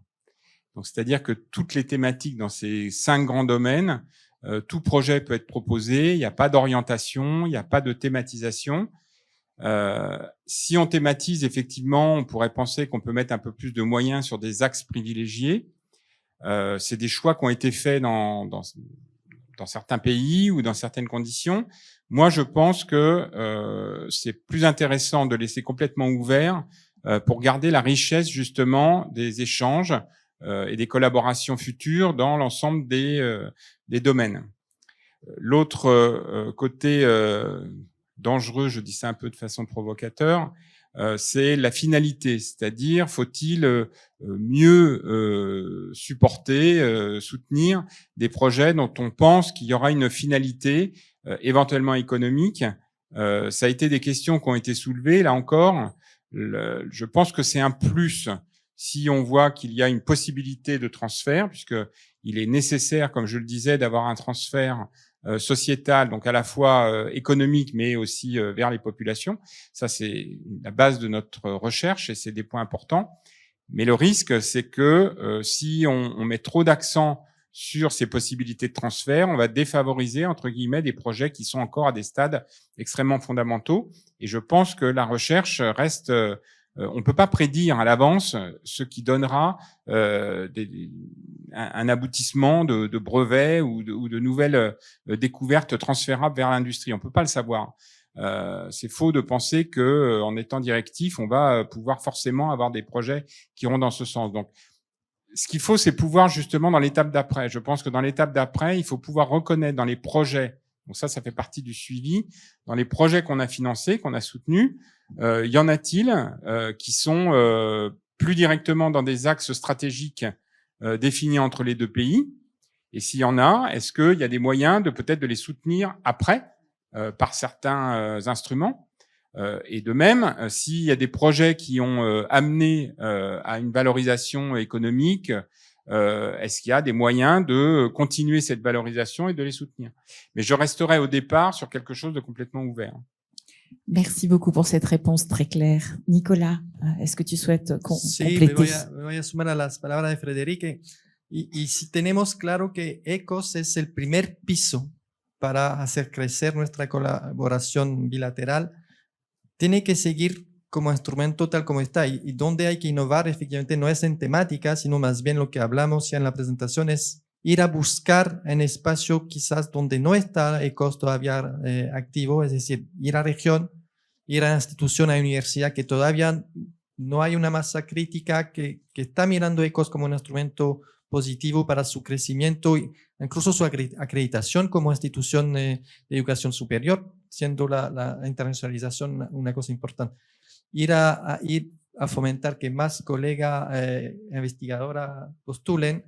Donc, c'est-à-dire que toutes les thématiques dans ces 5 grands domaines, tout projet peut être proposé, il n'y a pas d'orientation, il n'y a pas de thématisation. Si on thématise, effectivement, on pourrait penser qu'on peut mettre un peu plus de moyens sur des axes privilégiés. C'est des choix qui ont été faits dans certains pays ou dans certaines conditions. Moi, je pense que c'est plus intéressant de laisser complètement ouvert pour garder la richesse justement des échanges et des collaborations futures dans l'ensemble des domaines. L'autre côté dangereux, je dis ça un peu de façon provocateur, c'est la finalité, c'est-à-dire faut-il mieux supporter, soutenir des projets dont on pense qu'il y aura une finalité éventuellement économique. Ça a été des questions qui ont été soulevées, là encore. Je pense que c'est un plus si on voit qu'il y a une possibilité de transfert, puisqu'il est nécessaire, comme je le disais, d'avoir un transfert sociétal, donc à la fois économique, mais aussi vers les populations. Ça, c'est la base de notre recherche et c'est des points importants. Mais le risque, c'est que si on met trop d'accent sur ces possibilités de transfert, on va défavoriser, entre guillemets, des projets qui sont encore à des stades extrêmement fondamentaux. Et je pense que la recherche reste... on ne peut pas prédire à l'avance ce qui donnera un aboutissement de brevets ou de nouvelles découvertes transférables vers l'industrie. On ne peut pas le savoir. C'est faux de penser que, en étant directif, on va pouvoir forcément avoir des projets qui iront dans ce sens. Donc, ce qu'il faut, c'est pouvoir justement dans l'étape d'après. Je pense que dans l'étape d'après, il faut pouvoir reconnaître dans les projets. Donc ça fait partie du suivi. Dans les projets qu'on a financés, qu'on a soutenus, y en a-t-il qui sont plus directement dans des axes stratégiques définis entre les deux pays? Et s'il y en a, est-ce qu'il y a des moyens de peut-être de les soutenir après par certains instruments? Et de même, s'il y a des projets qui ont amené à une valorisation économique, est-ce qu'il y a des moyens de continuer cette valorisation et de les soutenir? Mais je resterai au départ sur quelque chose de complètement ouvert. Merci beaucoup pour cette réponse très claire. Nicolas, est-ce que tu souhaites compléter? Sí, me voy a sumar a las palabras de Frederique. Y si tenemos claro que ECOS es el primer piso para hacer crecer nuestra colaboración bilateral, tiene que seguir como instrumento tal como está. Y donde hay que innovar efectivamente no es en temática, sino más bien lo que hablamos ya en la presentación es ir a buscar en espacio quizás donde no está ECOS todavía activo, es decir, ir a región, ir a institución, a universidad que todavía no hay una masa crítica que está mirando ECOS como un instrumento positivo para su crecimiento e incluso su acreditación como institución de educación superior, siendo la internacionalización una cosa importante. Ir a fomentar que más colegas investigadoras postulen,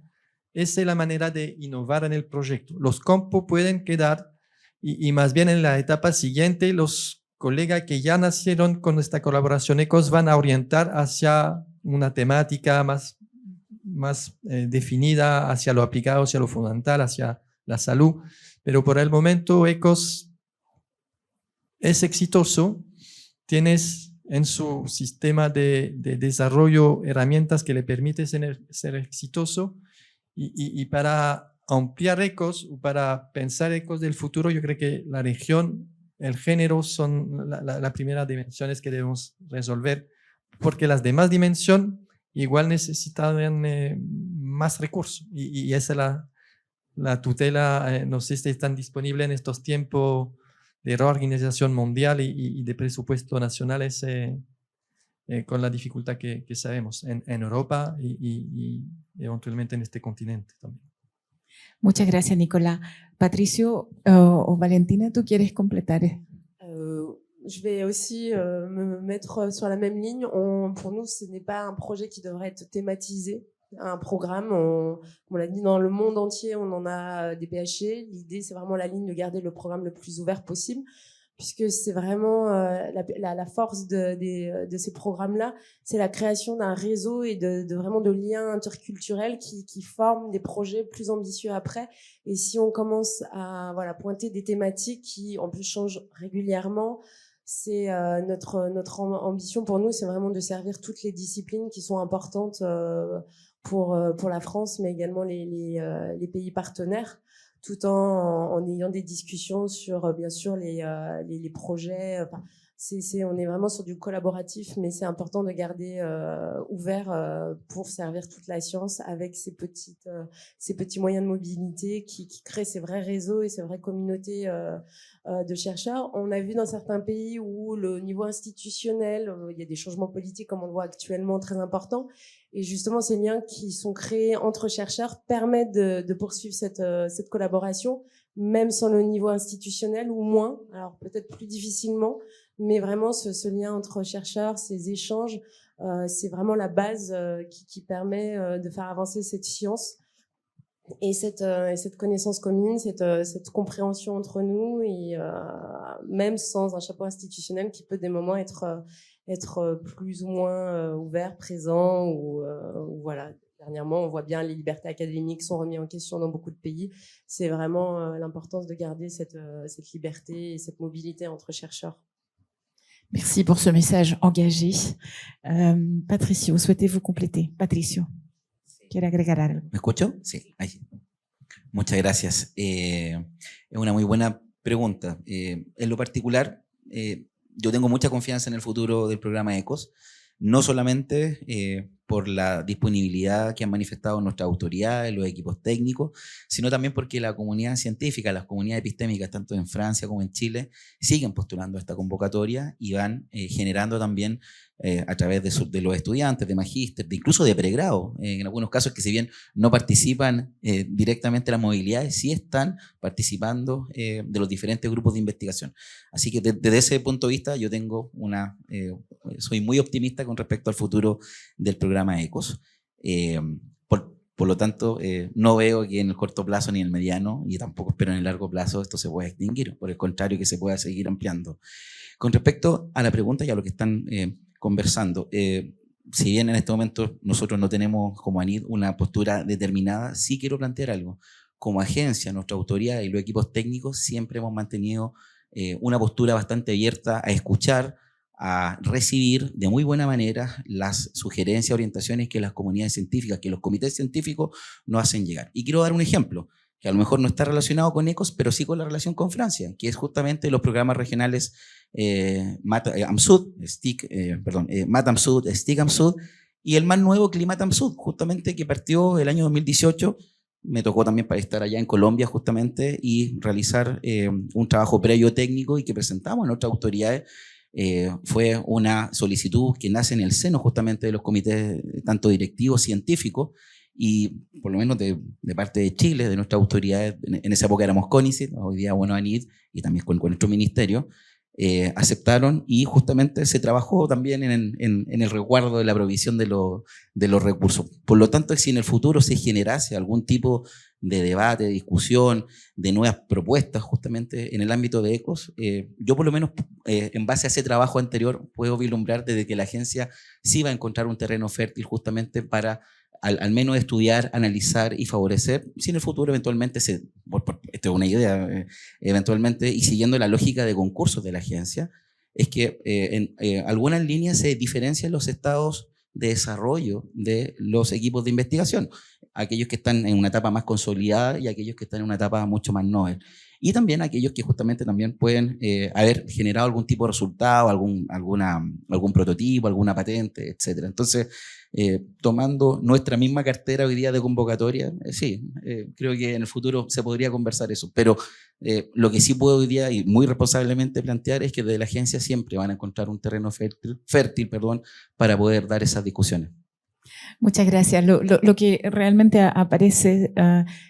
esa es la manera de innovar en el proyecto. Los campos pueden quedar y más bien en la etapa siguiente los colegas que ya nacieron con esta colaboración ECOS van a orientar hacia una temática más definida, hacia lo aplicado, hacia lo fundamental, hacia la salud. Pero por el momento ECOS es exitoso. Tienes en su sistema de desarrollo herramientas que le permiten ser exitoso. Y para ampliar ECOS o para pensar ECOS del futuro, yo creo que la región, el género son las primeras dimensiones que debemos resolver, porque las demás dimensiones igual necesitan más recursos. Y esa es la tutela, no sé si están disponibles en estos tiempos de reorganización mundial y de presupuesto nacionales con la dificultad que sabemos en Europa y eventualmente en este continente también. Muchas gracias, Nicolás. Patricio o Valentina, ¿tú quieres completar? je vais aussi me mettre sur la même ligne. Pour nous, ce n'est pas un projet qui devrait être thématisé. Un programme, on l'a dit, dans le monde entier, on en a des PHE. L'idée, c'est vraiment la ligne de garder le programme le plus ouvert possible, puisque c'est vraiment la force de ces programmes-là, c'est la création d'un réseau et vraiment de liens interculturels qui forment des projets plus ambitieux après. Et si on commence à pointer des thématiques qui en plus changent régulièrement, c'est notre ambition pour nous, c'est vraiment de servir toutes les disciplines qui sont importantes pour la France, mais également les pays partenaires, tout en ayant des discussions sur bien sûr les projets. Enfin, on est vraiment sur du collaboratif, mais c'est important de garder ouvert pour servir toute la science avec ces petits moyens de mobilité qui créent ces vrais réseaux et ces vraies communautés de chercheurs. On a vu dans certains pays où le niveau institutionnel, il y a des changements politiques comme on le voit actuellement très importants, et justement ces liens qui sont créés entre chercheurs permettent de poursuivre cette collaboration, même sans le niveau institutionnel ou moins, alors peut-être plus difficilement, mais vraiment ce lien entre chercheurs, ces échanges, c'est vraiment la base qui permet de faire avancer cette science et cette connaissance commune, cette compréhension entre nous, et même sans un chapeau institutionnel qui peut des moments être plus ou moins ouvert, présent, ou voilà. Dernièrement, on voit bien les libertés académiques sont remises en question dans beaucoup de pays. C'est vraiment l'importance de garder cette liberté et cette mobilité entre chercheurs. Merci pour ce message engagé. Patricio, souhaitez-vous compléter? Patricio, ¿quiere agregar algo? ¿Me escucho? Sí, ahí. Muchas gracias. Es una muy buena pregunta. En lo particular, yo tengo mucha confianza en el futuro del programa ECOS, no solamente por la disponibilidad que han manifestado nuestras autoridades, los equipos técnicos, sino también porque la comunidad científica, las comunidades epistémicas, tanto en Francia como en Chile, siguen postulando esta convocatoria y van generando también a través de los estudiantes, de magíster, incluso de pregrado, en algunos casos que si bien no participan directamente en las movilidades, sí están participando de los diferentes grupos de investigación. Así que desde ese punto de vista yo tengo soy muy optimista con respecto al futuro del programa ECOS. Por lo tanto, no veo que en el corto plazo ni en el mediano, y tampoco espero en el largo plazo, esto se pueda extinguir. Por el contrario, que se pueda seguir ampliando. Con respecto a la pregunta y a lo que están conversando, si bien en este momento nosotros no tenemos como ANID una postura determinada, sí quiero plantear algo. Como agencia, nuestra autoridad y los equipos técnicos siempre hemos mantenido una postura bastante abierta a escuchar, a recibir de muy buena manera las sugerencias, orientaciones que las comunidades científicas, que los comités científicos nos hacen llegar. Y quiero dar un ejemplo, que a lo mejor no está relacionado con ECOS, pero sí con la relación con Francia, que es justamente los programas regionales MAT-AMSUD, STIC-AMSUD, y el más nuevo CLIMAT-AMSUD, justamente que partió el año 2018. Me tocó también para estar allá en Colombia justamente y realizar un trabajo previo técnico y que presentamos a nuestras autoridades. Fue una solicitud que nace en el seno justamente de los comités tanto directivos, científicos, y por lo menos de parte de Chile, de nuestras autoridades, en esa época éramos CONICET, hoy día bueno ANID, y también con nuestro ministerio, aceptaron, y justamente se trabajó también en el resguardo de la provisión de los recursos. Por lo tanto, si en el futuro se generase algún tipo de debate, de discusión, de nuevas propuestas justamente en el ámbito de ECOS, yo por lo menos en base a ese trabajo anterior puedo vislumbrar desde que la agencia sí va a encontrar un terreno fértil justamente para al menos estudiar, analizar y favorecer, si en el futuro eventualmente esto es una idea, eventualmente, y siguiendo la lógica de concursos de la agencia, es que en algunas líneas se diferencian los estados de desarrollo de los equipos de investigación, aquellos que están en una etapa más consolidada y aquellos que están en una etapa mucho más novel. Y también aquellos que justamente también pueden haber generado algún tipo de resultado, algún prototipo, alguna patente, etc. Entonces, tomando nuestra misma cartera hoy día de convocatoria, sí, creo que en el futuro se podría conversar eso. Pero lo que sí puedo hoy día y muy responsablemente plantear es que desde la agencia siempre van a encontrar un terreno fértil, para poder dar esas discusiones. Muchas gracias. Lo que realmente aparece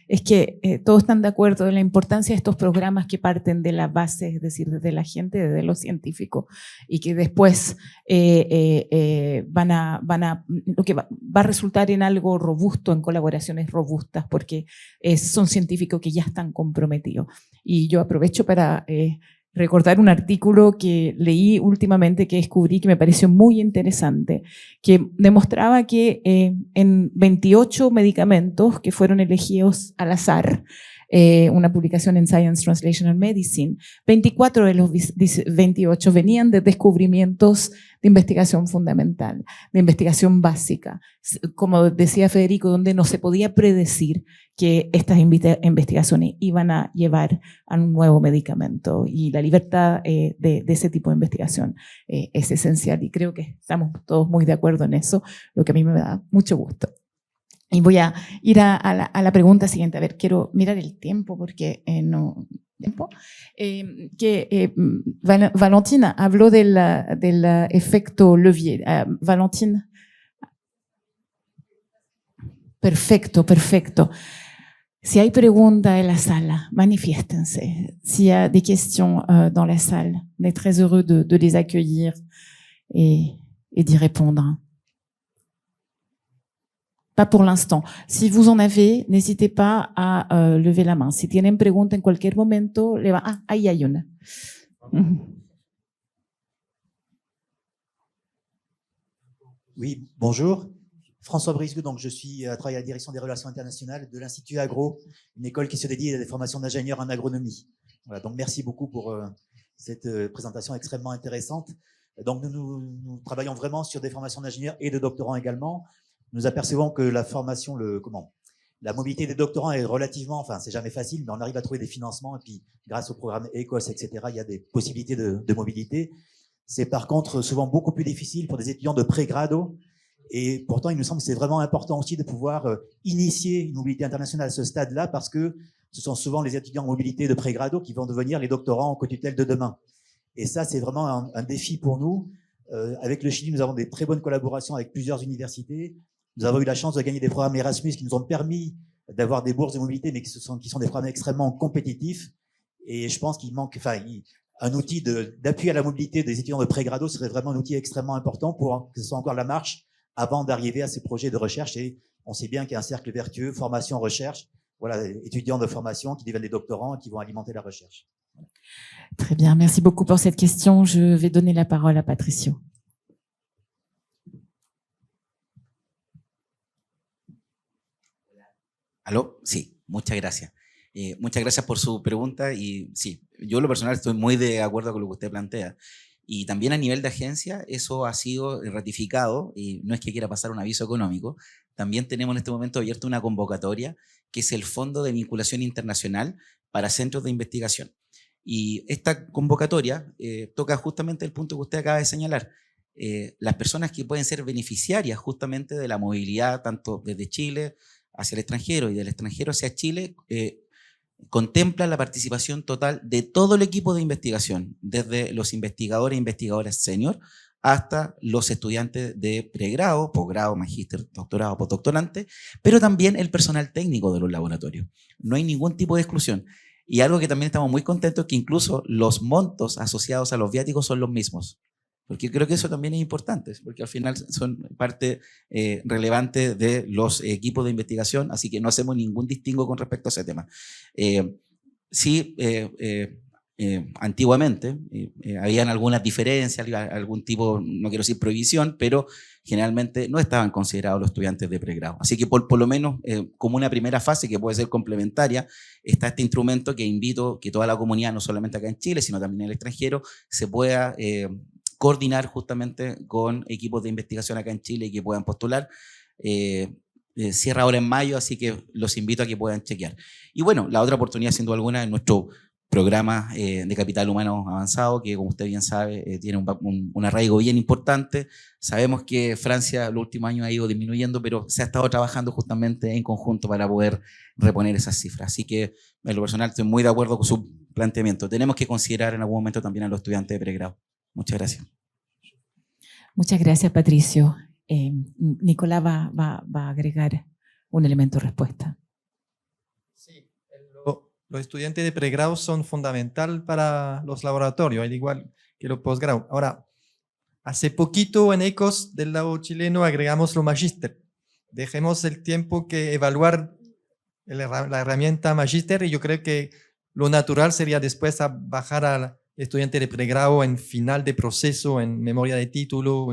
es que todos están de acuerdo en la importancia de estos programas que parten de la base, es decir, desde la gente, desde los científicos, y que después lo que va a resultar en algo robusto, en colaboraciones robustas, porque son científicos que ya están comprometidos. Y yo aprovecho para recordar un artículo que leí últimamente, que descubrí, que me pareció muy interesante, que demostraba que en 28 medicamentos que fueron elegidos al azar, una publicación en Science Translational Medicine, 24 de los 28 venían de descubrimientos de investigación fundamental, de investigación básica, como decía Federico, donde no se podía predecir que estas investigaciones iban a llevar a un nuevo medicamento, y la libertad de ese tipo de investigación es esencial, y creo que estamos todos muy de acuerdo en eso, lo que a mí me da mucho gusto. Y voy a ir a la pregunta siguiente. A ver, quiero mirar el tiempo porque no... ¿Tiempo? Valentina habló del efecto Levier. Valentina. Perfecto, perfecto. Si hay preguntas en la sala, manifiéstense. S'il y a des questions dans la salle, on est très heureux de les accueillir et d'y répondre. Pas pour l'instant. Si vous en avez, n'hésitez pas à lever la main. Si tienen pregunta en cualquier momento, ahí hay una. Oui, bonjour. François Brisgueux, donc je travaille à la direction des relations internationales de l'Institut Agro, une école qui se dédie à des formations d'ingénieurs en agronomie. Voilà, donc merci beaucoup pour cette présentation extrêmement intéressante. Donc nous travaillons vraiment sur des formations d'ingénieurs et de doctorants également. Nous apercevons que la formation, la mobilité des doctorants est relativement, enfin c'est jamais facile, mais on arrive à trouver des financements, et puis grâce au programme ECOS, etc., il y a des possibilités de mobilité. C'est par contre souvent beaucoup plus difficile pour des étudiants de pré-grado, et pourtant il nous semble que c'est vraiment important aussi de pouvoir initier une mobilité internationale à ce stade-là, parce que ce sont souvent les étudiants en mobilité de pré-grado qui vont devenir les doctorants en co-tutelle de demain. Et ça, c'est vraiment un défi pour nous. Avec le Chili, nous avons des très bonnes collaborations avec plusieurs universités. Nous avons eu la chance de gagner des programmes Erasmus qui nous ont permis d'avoir des bourses de mobilité, mais qui sont des programmes extrêmement compétitifs. Et je pense qu'il manque, un outil d'appui à la mobilité des étudiants de pré-grado serait vraiment un outil extrêmement important pour que ce soit encore la marche avant d'arriver à ces projets de recherche. Et on sait bien qu'il y a un cercle vertueux, formation, recherche. Voilà, étudiants de formation qui deviennent des doctorants et qui vont alimenter la recherche. Très bien, merci beaucoup pour cette question. Je vais donner la parole à Patricio. ¿Aló? Sí, muchas gracias. Muchas gracias por su pregunta, y sí, yo en lo personal estoy muy de acuerdo con lo que usted plantea, y también a nivel de agencia eso ha sido ratificado, y no es que quiera pasar un aviso económico, también tenemos en este momento abierta una convocatoria que es el Fondo de Vinculación Internacional para Centros de Investigación, y esta convocatoria toca justamente el punto que usted acaba de señalar. Las personas que pueden ser beneficiarias justamente de la movilidad tanto desde Chile hacia el extranjero y del extranjero hacia Chile, contempla la participación total de todo el equipo de investigación, desde los investigadores e investigadoras senior hasta los estudiantes de pregrado, posgrado, magíster, doctorado, postdoctorante, pero también el personal técnico de los laboratorios. No hay ningún tipo de exclusión. Y algo que también estamos muy contentos es que incluso los montos asociados a los viáticos son los mismos. Porque creo que eso también es importante, porque al final son parte relevante de los equipos de investigación, así que no hacemos ningún distingo con respecto a ese tema. Antiguamente habían algunas diferencias, algún tipo, no quiero decir prohibición, pero generalmente no estaban considerados los estudiantes de pregrado. Así que por lo menos como una primera fase que puede ser complementaria, está este instrumento que invito que toda la comunidad, no solamente acá en Chile, sino también en el extranjero, se pueda coordinar justamente con equipos de investigación acá en Chile y que puedan postular. Cierra ahora en mayo, así que los invito a que puedan chequear. Y bueno, la otra oportunidad sin duda alguna es nuestro programa de capital humano avanzado, que como usted bien sabe tiene un arraigo bien importante. Sabemos que Francia los últimos años ha ido disminuyendo, pero se ha estado trabajando justamente en conjunto para poder reponer esas cifras. Así que en lo personal estoy muy de acuerdo con su planteamiento. Tenemos que considerar en algún momento también a los estudiantes de pregrado. Muchas gracias. Muchas gracias, Patricio. Nicolás va a agregar un elemento de respuesta. Sí, los estudiantes de pregrado son fundamental para los laboratorios, al igual que los posgrado. Ahora, hace poquito en ECOS del lado chileno agregamos los magíster. Dejemos el tiempo que evaluar la herramienta magíster y yo creo que lo natural sería después a bajar al estudiante de pregrado en final de proceso, en memoria de título,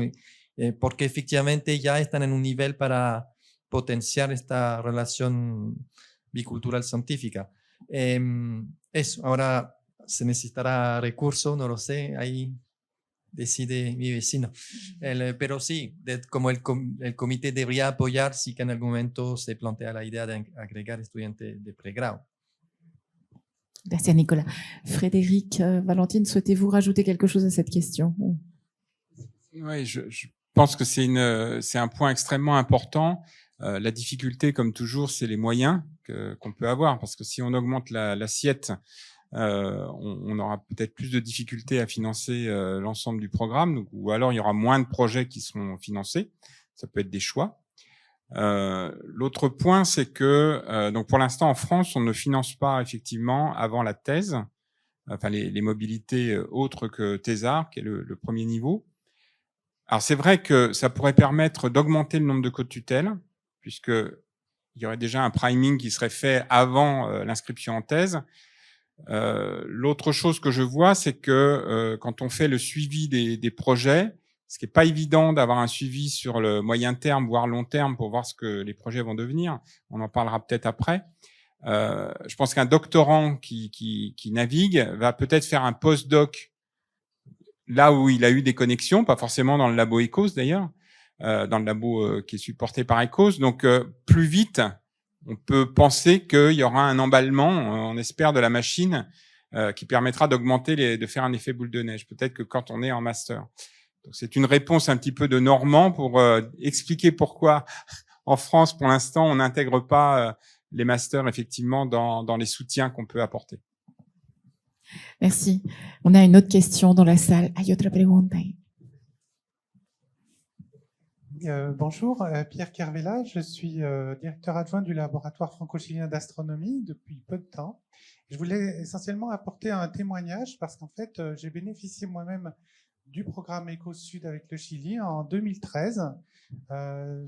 porque efectivamente ya están en un nivel para potenciar esta relación bicultural científica. Eso, ahora se necesitará recursos, no lo sé, ahí decide mi vecino. Pero sí, como el comité debería apoyar si que en algún momento se plantea la idea de agregar estudiantes de pregrado. Gracias, Nicolas. Frédéric, Valentine, souhaitez-vous rajouter quelque chose à cette question? Oui, je pense que c'est un point extrêmement important. La difficulté, comme toujours, c'est les moyens qu'on peut avoir, parce que si on augmente l'assiette, on aura peut-être plus de difficultés à financer l'ensemble du programme, donc, ou alors il y aura moins de projets qui seront financés. Ça peut être des choix. L'autre point, c'est que donc pour l'instant en France, on ne finance pas effectivement avant la thèse, enfin les mobilités autres que thésard, qui est le premier niveau. Alors c'est vrai que ça pourrait permettre d'augmenter le nombre de co-tutelles, puisque il y aurait déjà un priming qui serait fait avant l'inscription en thèse. L'autre chose que je vois, c'est que quand on fait le suivi des projets, ce qui n'est pas évident d'avoir un suivi sur le moyen terme, voire long terme, pour voir ce que les projets vont devenir. On en parlera peut-être après. Je pense qu'un doctorant qui navigue va peut-être faire un post-doc là où il a eu des connexions, pas forcément dans le labo ECOS d'ailleurs, dans le labo qui est supporté par ECOS. Donc plus vite, on peut penser qu'il y aura un emballement, on espère, de la machine qui permettra d'augmenter, de faire un effet boule de neige. Peut-être que quand on est en master. Donc c'est une réponse un petit peu de Normand pour expliquer pourquoi en France, pour l'instant, on n'intègre pas les masters effectivement dans les soutiens qu'on peut apporter. Merci. On a une autre question dans la salle. Hay otra pregunta ahí. Bonjour, Pierre Kervella, je suis directeur adjoint du laboratoire franco-chilien d'astronomie depuis peu de temps. Je voulais essentiellement apporter un témoignage parce qu'en fait, j'ai bénéficié moi-même du programme ECOS Sud avec le Chili en 2013.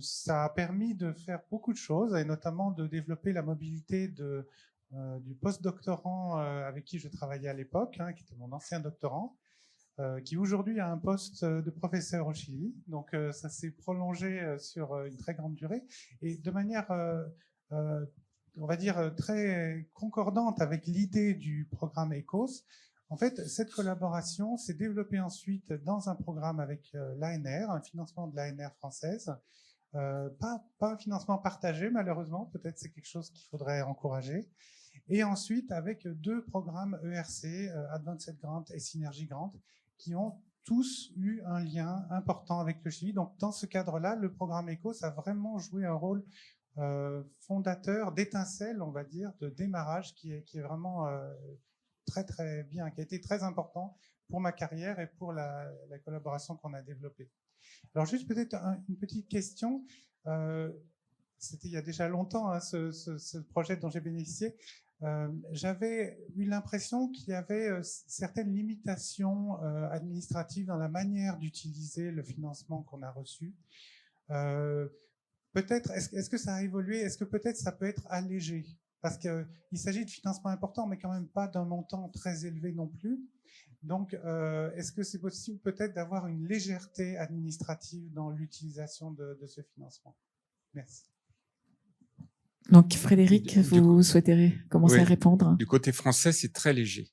Ça a permis de faire beaucoup de choses et notamment de développer la mobilité du post-doctorant avec qui je travaillais à l'époque, qui était mon ancien doctorant, qui aujourd'hui a un poste de professeur au Chili. Donc ça s'est prolongé sur une très grande durée et de manière, on va dire, très concordante avec l'idée du programme ECOS. En fait, cette collaboration s'est développée ensuite dans un programme avec l'ANR, un financement de l'ANR française. Pas un financement partagé, malheureusement, peut-être c'est quelque chose qu'il faudrait encourager. Et ensuite, avec deux programmes ERC, Advanced Grant et Synergy Grant, qui ont tous eu un lien important avec le Chili. Donc, dans ce cadre-là, le programme ECOS a vraiment joué un rôle fondateur, d'étincelle, on va dire, de démarrage, qui est vraiment très, très bien, qui a été très important pour ma carrière et pour la collaboration qu'on a développée. Alors, juste peut-être une petite question. C'était il y a déjà longtemps, ce projet dont j'ai bénéficié. J'avais eu l'impression qu'il y avait certaines limitations administratives dans la manière d'utiliser le financement qu'on a reçu. Peut-être, est-ce que ça a évolué? Est-ce que peut-être ça peut être allégé? Parce qu'il s'agit de financements importants, mais quand même pas d'un montant très élevé non plus. Donc, est-ce que c'est possible peut-être d'avoir une légèreté administrative dans l'utilisation de ce financement? Merci. Donc, Frédéric, vous souhaiterez commencer à répondre? Du côté français, c'est très léger.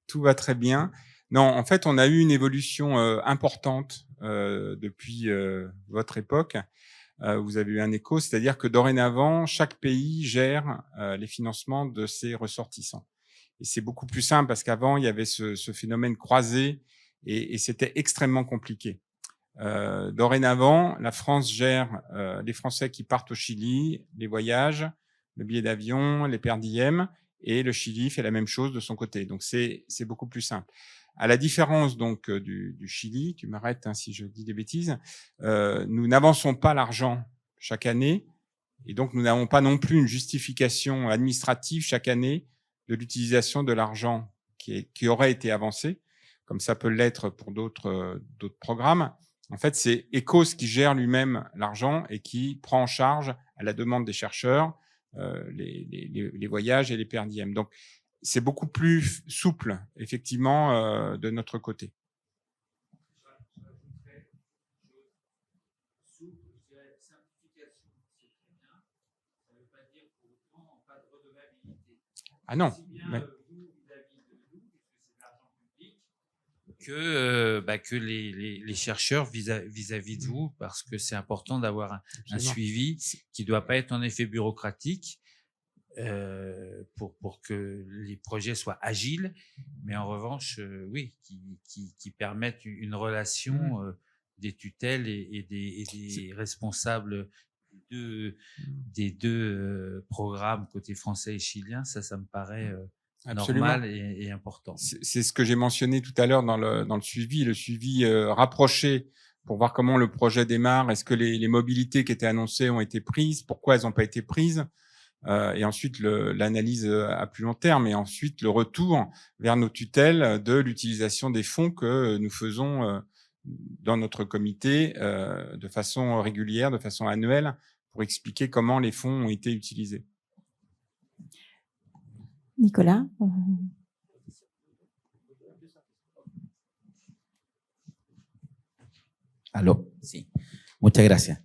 Tout va très bien. Non, en fait, on a eu une évolution importante depuis votre époque. Vous avez eu un écho, c'est-à-dire que dorénavant, chaque pays gère les financements de ses ressortissants. Et c'est beaucoup plus simple parce qu'avant, il y avait ce phénomène croisé et c'était extrêmement compliqué. Dorénavant, la France gère les Français qui partent au Chili, les voyages, le billet d'avion, les per diem, et le Chili fait la même chose de son côté. Donc c'est beaucoup plus simple. à la différence donc du Chili, tu m'arrêtes hein, si je dis des bêtises, nous n'avançons pas l'argent chaque année et donc nous n'avons pas non plus une justification administrative chaque année de l'utilisation de l'argent qui aurait été avancé, comme ça peut l'être pour d'autres programmes. En fait, c'est ECOS qui gère lui-même l'argent et qui prend en charge, à la demande des chercheurs, les voyages et les per diem. Donc, c'est beaucoup plus souple, effectivement, de notre côté. Ah non. Mais... que les chercheurs vis-à-vis de vous, parce que c'est important d'avoir un suivi qui ne doit pas être en effet bureaucratique pour que les projets soient agiles, mais en revanche, oui, qui permettent une relation des tutelles et des responsables des deux programmes côté français et chilien. Ça me paraît... normal et important. C'est ce que j'ai mentionné tout à l'heure dans le suivi rapproché pour voir comment le projet démarre, est-ce que les mobilités qui étaient annoncées ont été prises, pourquoi elles n'ont pas été prises, et ensuite l'analyse à plus long terme, et ensuite le retour vers nos tutelles de l'utilisation des fonds que nous faisons dans notre comité de façon régulière, de façon annuelle, pour expliquer comment les fonds ont été utilisés. Nicolas. Aló, sí. Muchas gracias.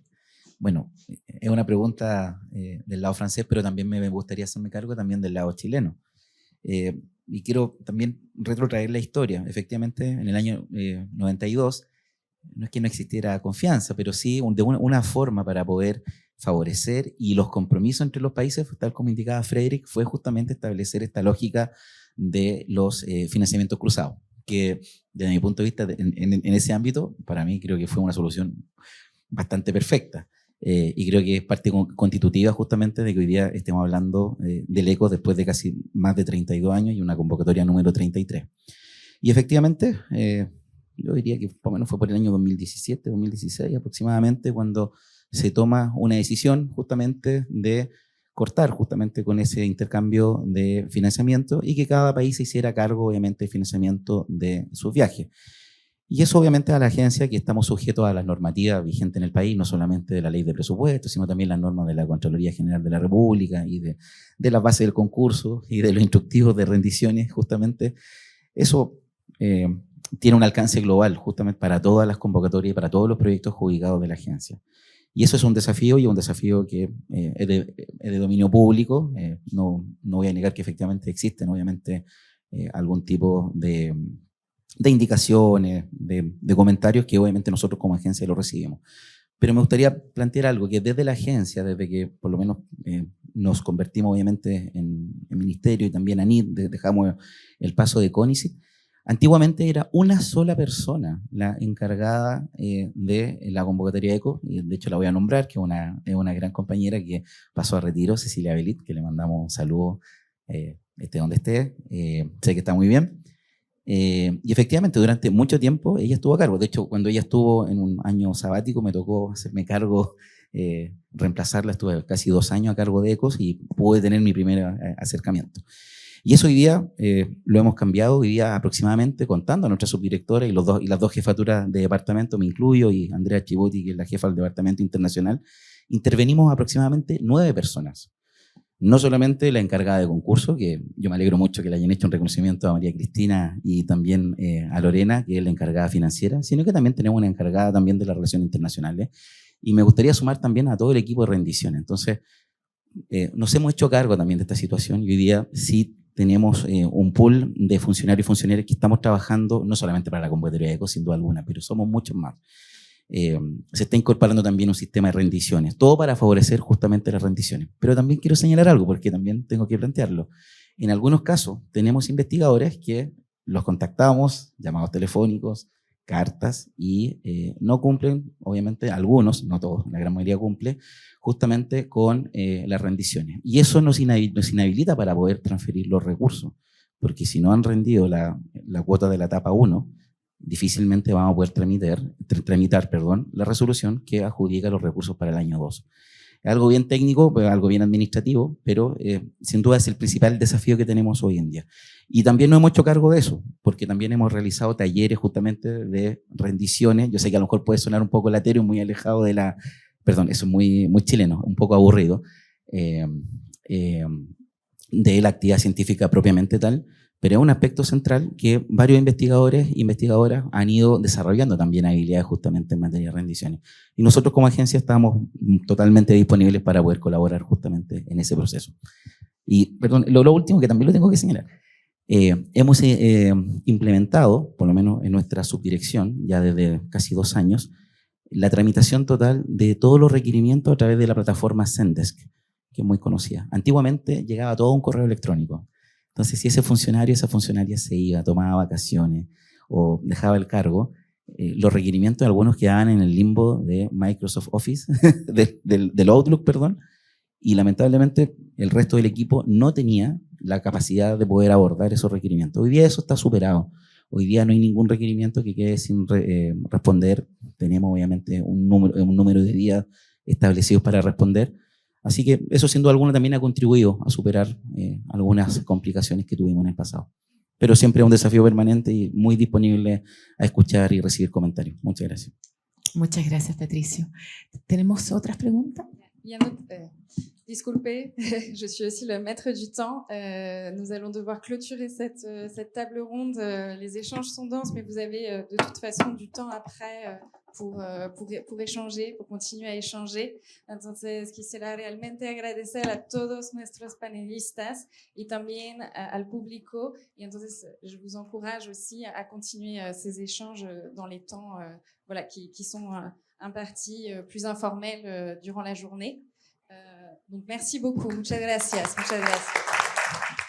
Bueno, es una pregunta del lado francés, pero también me gustaría hacerme cargo también del lado chileno. Y quiero también retrotraer la historia. Efectivamente, en el año 92, no es que no existiera confianza, pero sí de una forma para poder favorecer, y los compromisos entre los países, tal como indicaba Frédéric, fue justamente establecer esta lógica de los financiamientos cruzados, que desde mi punto de vista en ese ámbito, para mí creo que fue una solución bastante perfecta, y creo que es parte constitutiva justamente de que hoy día estemos hablando del ECOS después de casi más de 32 años y una convocatoria número 33. Y efectivamente, yo diría que por lo menos fue por el año 2017, 2016 aproximadamente, cuando se toma una decisión justamente de cortar justamente con ese intercambio de financiamiento y que cada país se hiciera cargo obviamente del financiamiento de sus viajes. Y eso obviamente a la agencia, que estamos sujetos a las normativas vigentes en el país, no solamente de la ley de presupuesto, sino también las normas de la Contraloría General de la República y de las bases del concurso y de los instructivos de rendiciones, justamente eso tiene un alcance global justamente para todas las convocatorias y para todos los proyectos adjudicados de la agencia. Y eso es un desafío, y un desafío que es de dominio público. No voy a negar que efectivamente existen, obviamente, algún tipo de indicaciones, de comentarios que obviamente nosotros como agencia lo recibimos. Pero me gustaría plantear algo, que desde la agencia, desde que por lo menos nos convertimos obviamente en ministerio y también a NID, dejamos el paso de CONICYT, antiguamente era una sola persona la encargada de la convocatoria ECO, y de hecho la voy a nombrar, que es una gran compañera que pasó a retiro, Cecilia Belit, que le mandamos un saludo, esté donde esté, sé que está muy bien. Y efectivamente durante mucho tiempo ella estuvo a cargo. De hecho, cuando ella estuvo en un año sabático me tocó hacerme cargo, reemplazarla. Estuve casi 2 años a cargo de ECOS y pude tener mi primer acercamiento. Y eso hoy día lo hemos cambiado. Hoy día aproximadamente, contando a nuestra subdirectora y las dos jefaturas de departamento, me incluyo, y Andrea Chibuti, que es la jefa del departamento internacional, intervenimos aproximadamente 9 personas. No solamente la encargada de concurso, que yo me alegro mucho que le hayan hecho un reconocimiento a María Cristina y también a Lorena, que es la encargada financiera, sino que también tenemos una encargada también de las relaciones internacionales. Y me gustaría sumar también a todo el equipo de rendición. Entonces, nos hemos hecho cargo también de esta situación, y hoy día sí tenemos un pool de funcionarios y funcionarias que estamos trabajando no solamente para la convocatoria de ECO, sin duda alguna, pero somos muchos más. Se está incorporando también un sistema de rendiciones, todo para favorecer justamente las rendiciones. Pero también quiero señalar algo, porque también tengo que plantearlo. En algunos casos tenemos investigadores que los contactamos, llamados telefónicos, cartas, y no cumplen, obviamente algunos, no todos, la gran mayoría cumple, justamente con las rendiciones. Y eso nos inhabilita para poder transferir los recursos. porque si no han rendido la cuota de la etapa 1, difícilmente vamos a poder tramitar la resolución que adjudica los recursos para el año 2. Es algo bien técnico, algo bien administrativo, pero sin duda es el principal desafío que tenemos hoy en día. Y también nos hemos hecho cargo de eso, porque también hemos realizado talleres justamente de rendiciones. Yo sé que a lo mejor puede sonar un poco latero y muy alejado de la... Perdón, eso es muy chileno, un poco aburrido, de la actividad científica propiamente tal, pero es un aspecto central que varios investigadores e investigadoras han ido desarrollando también habilidades justamente en materia de rendiciones. Y nosotros como agencia estamos totalmente disponibles para poder colaborar justamente en ese proceso. Y, perdón, lo último que también lo tengo que señalar. Hemos implementado, por lo menos en nuestra subdirección, ya desde casi 2 años, la tramitación total de todos los requerimientos a través de la plataforma Zendesk, que es muy conocida. Antiguamente llegaba todo un correo electrónico. Entonces, si esa funcionaria se iba, tomaba vacaciones o dejaba el cargo, los requerimientos algunos quedaban en el limbo de Microsoft Office, del Outlook, perdón, y lamentablemente el resto del equipo no tenía la capacidad de poder abordar esos requerimientos. Hoy día eso está superado. Hoy día no hay ningún requerimiento que quede sin responder. Tenemos obviamente un número de días establecidos para responder. Así que eso sin duda alguna también ha contribuido a superar algunas complicaciones que tuvimos en el pasado. Pero siempre es un desafío permanente y muy disponible a escuchar y recibir comentarios. Muchas gracias. Muchas gracias, Patricio. ¿Tenemos otras preguntas? Disculpez, je suis aussi le maître du temps. Nous allons devoir clôturer cette table ronde. Les échanges sont denses, mais vous avez de toute façon du temps après pour échanger, pour continuer a échanger. Entonces, quisiera realmente agradecer a todos nuestros panelistas y también al público. Y entonces, je vous encourage aussi à continuer ces échanges dans les temps qui sont impartis plus informels durant la journée. Donc, merci beaucoup. Muchas gracias. Muchas gracias.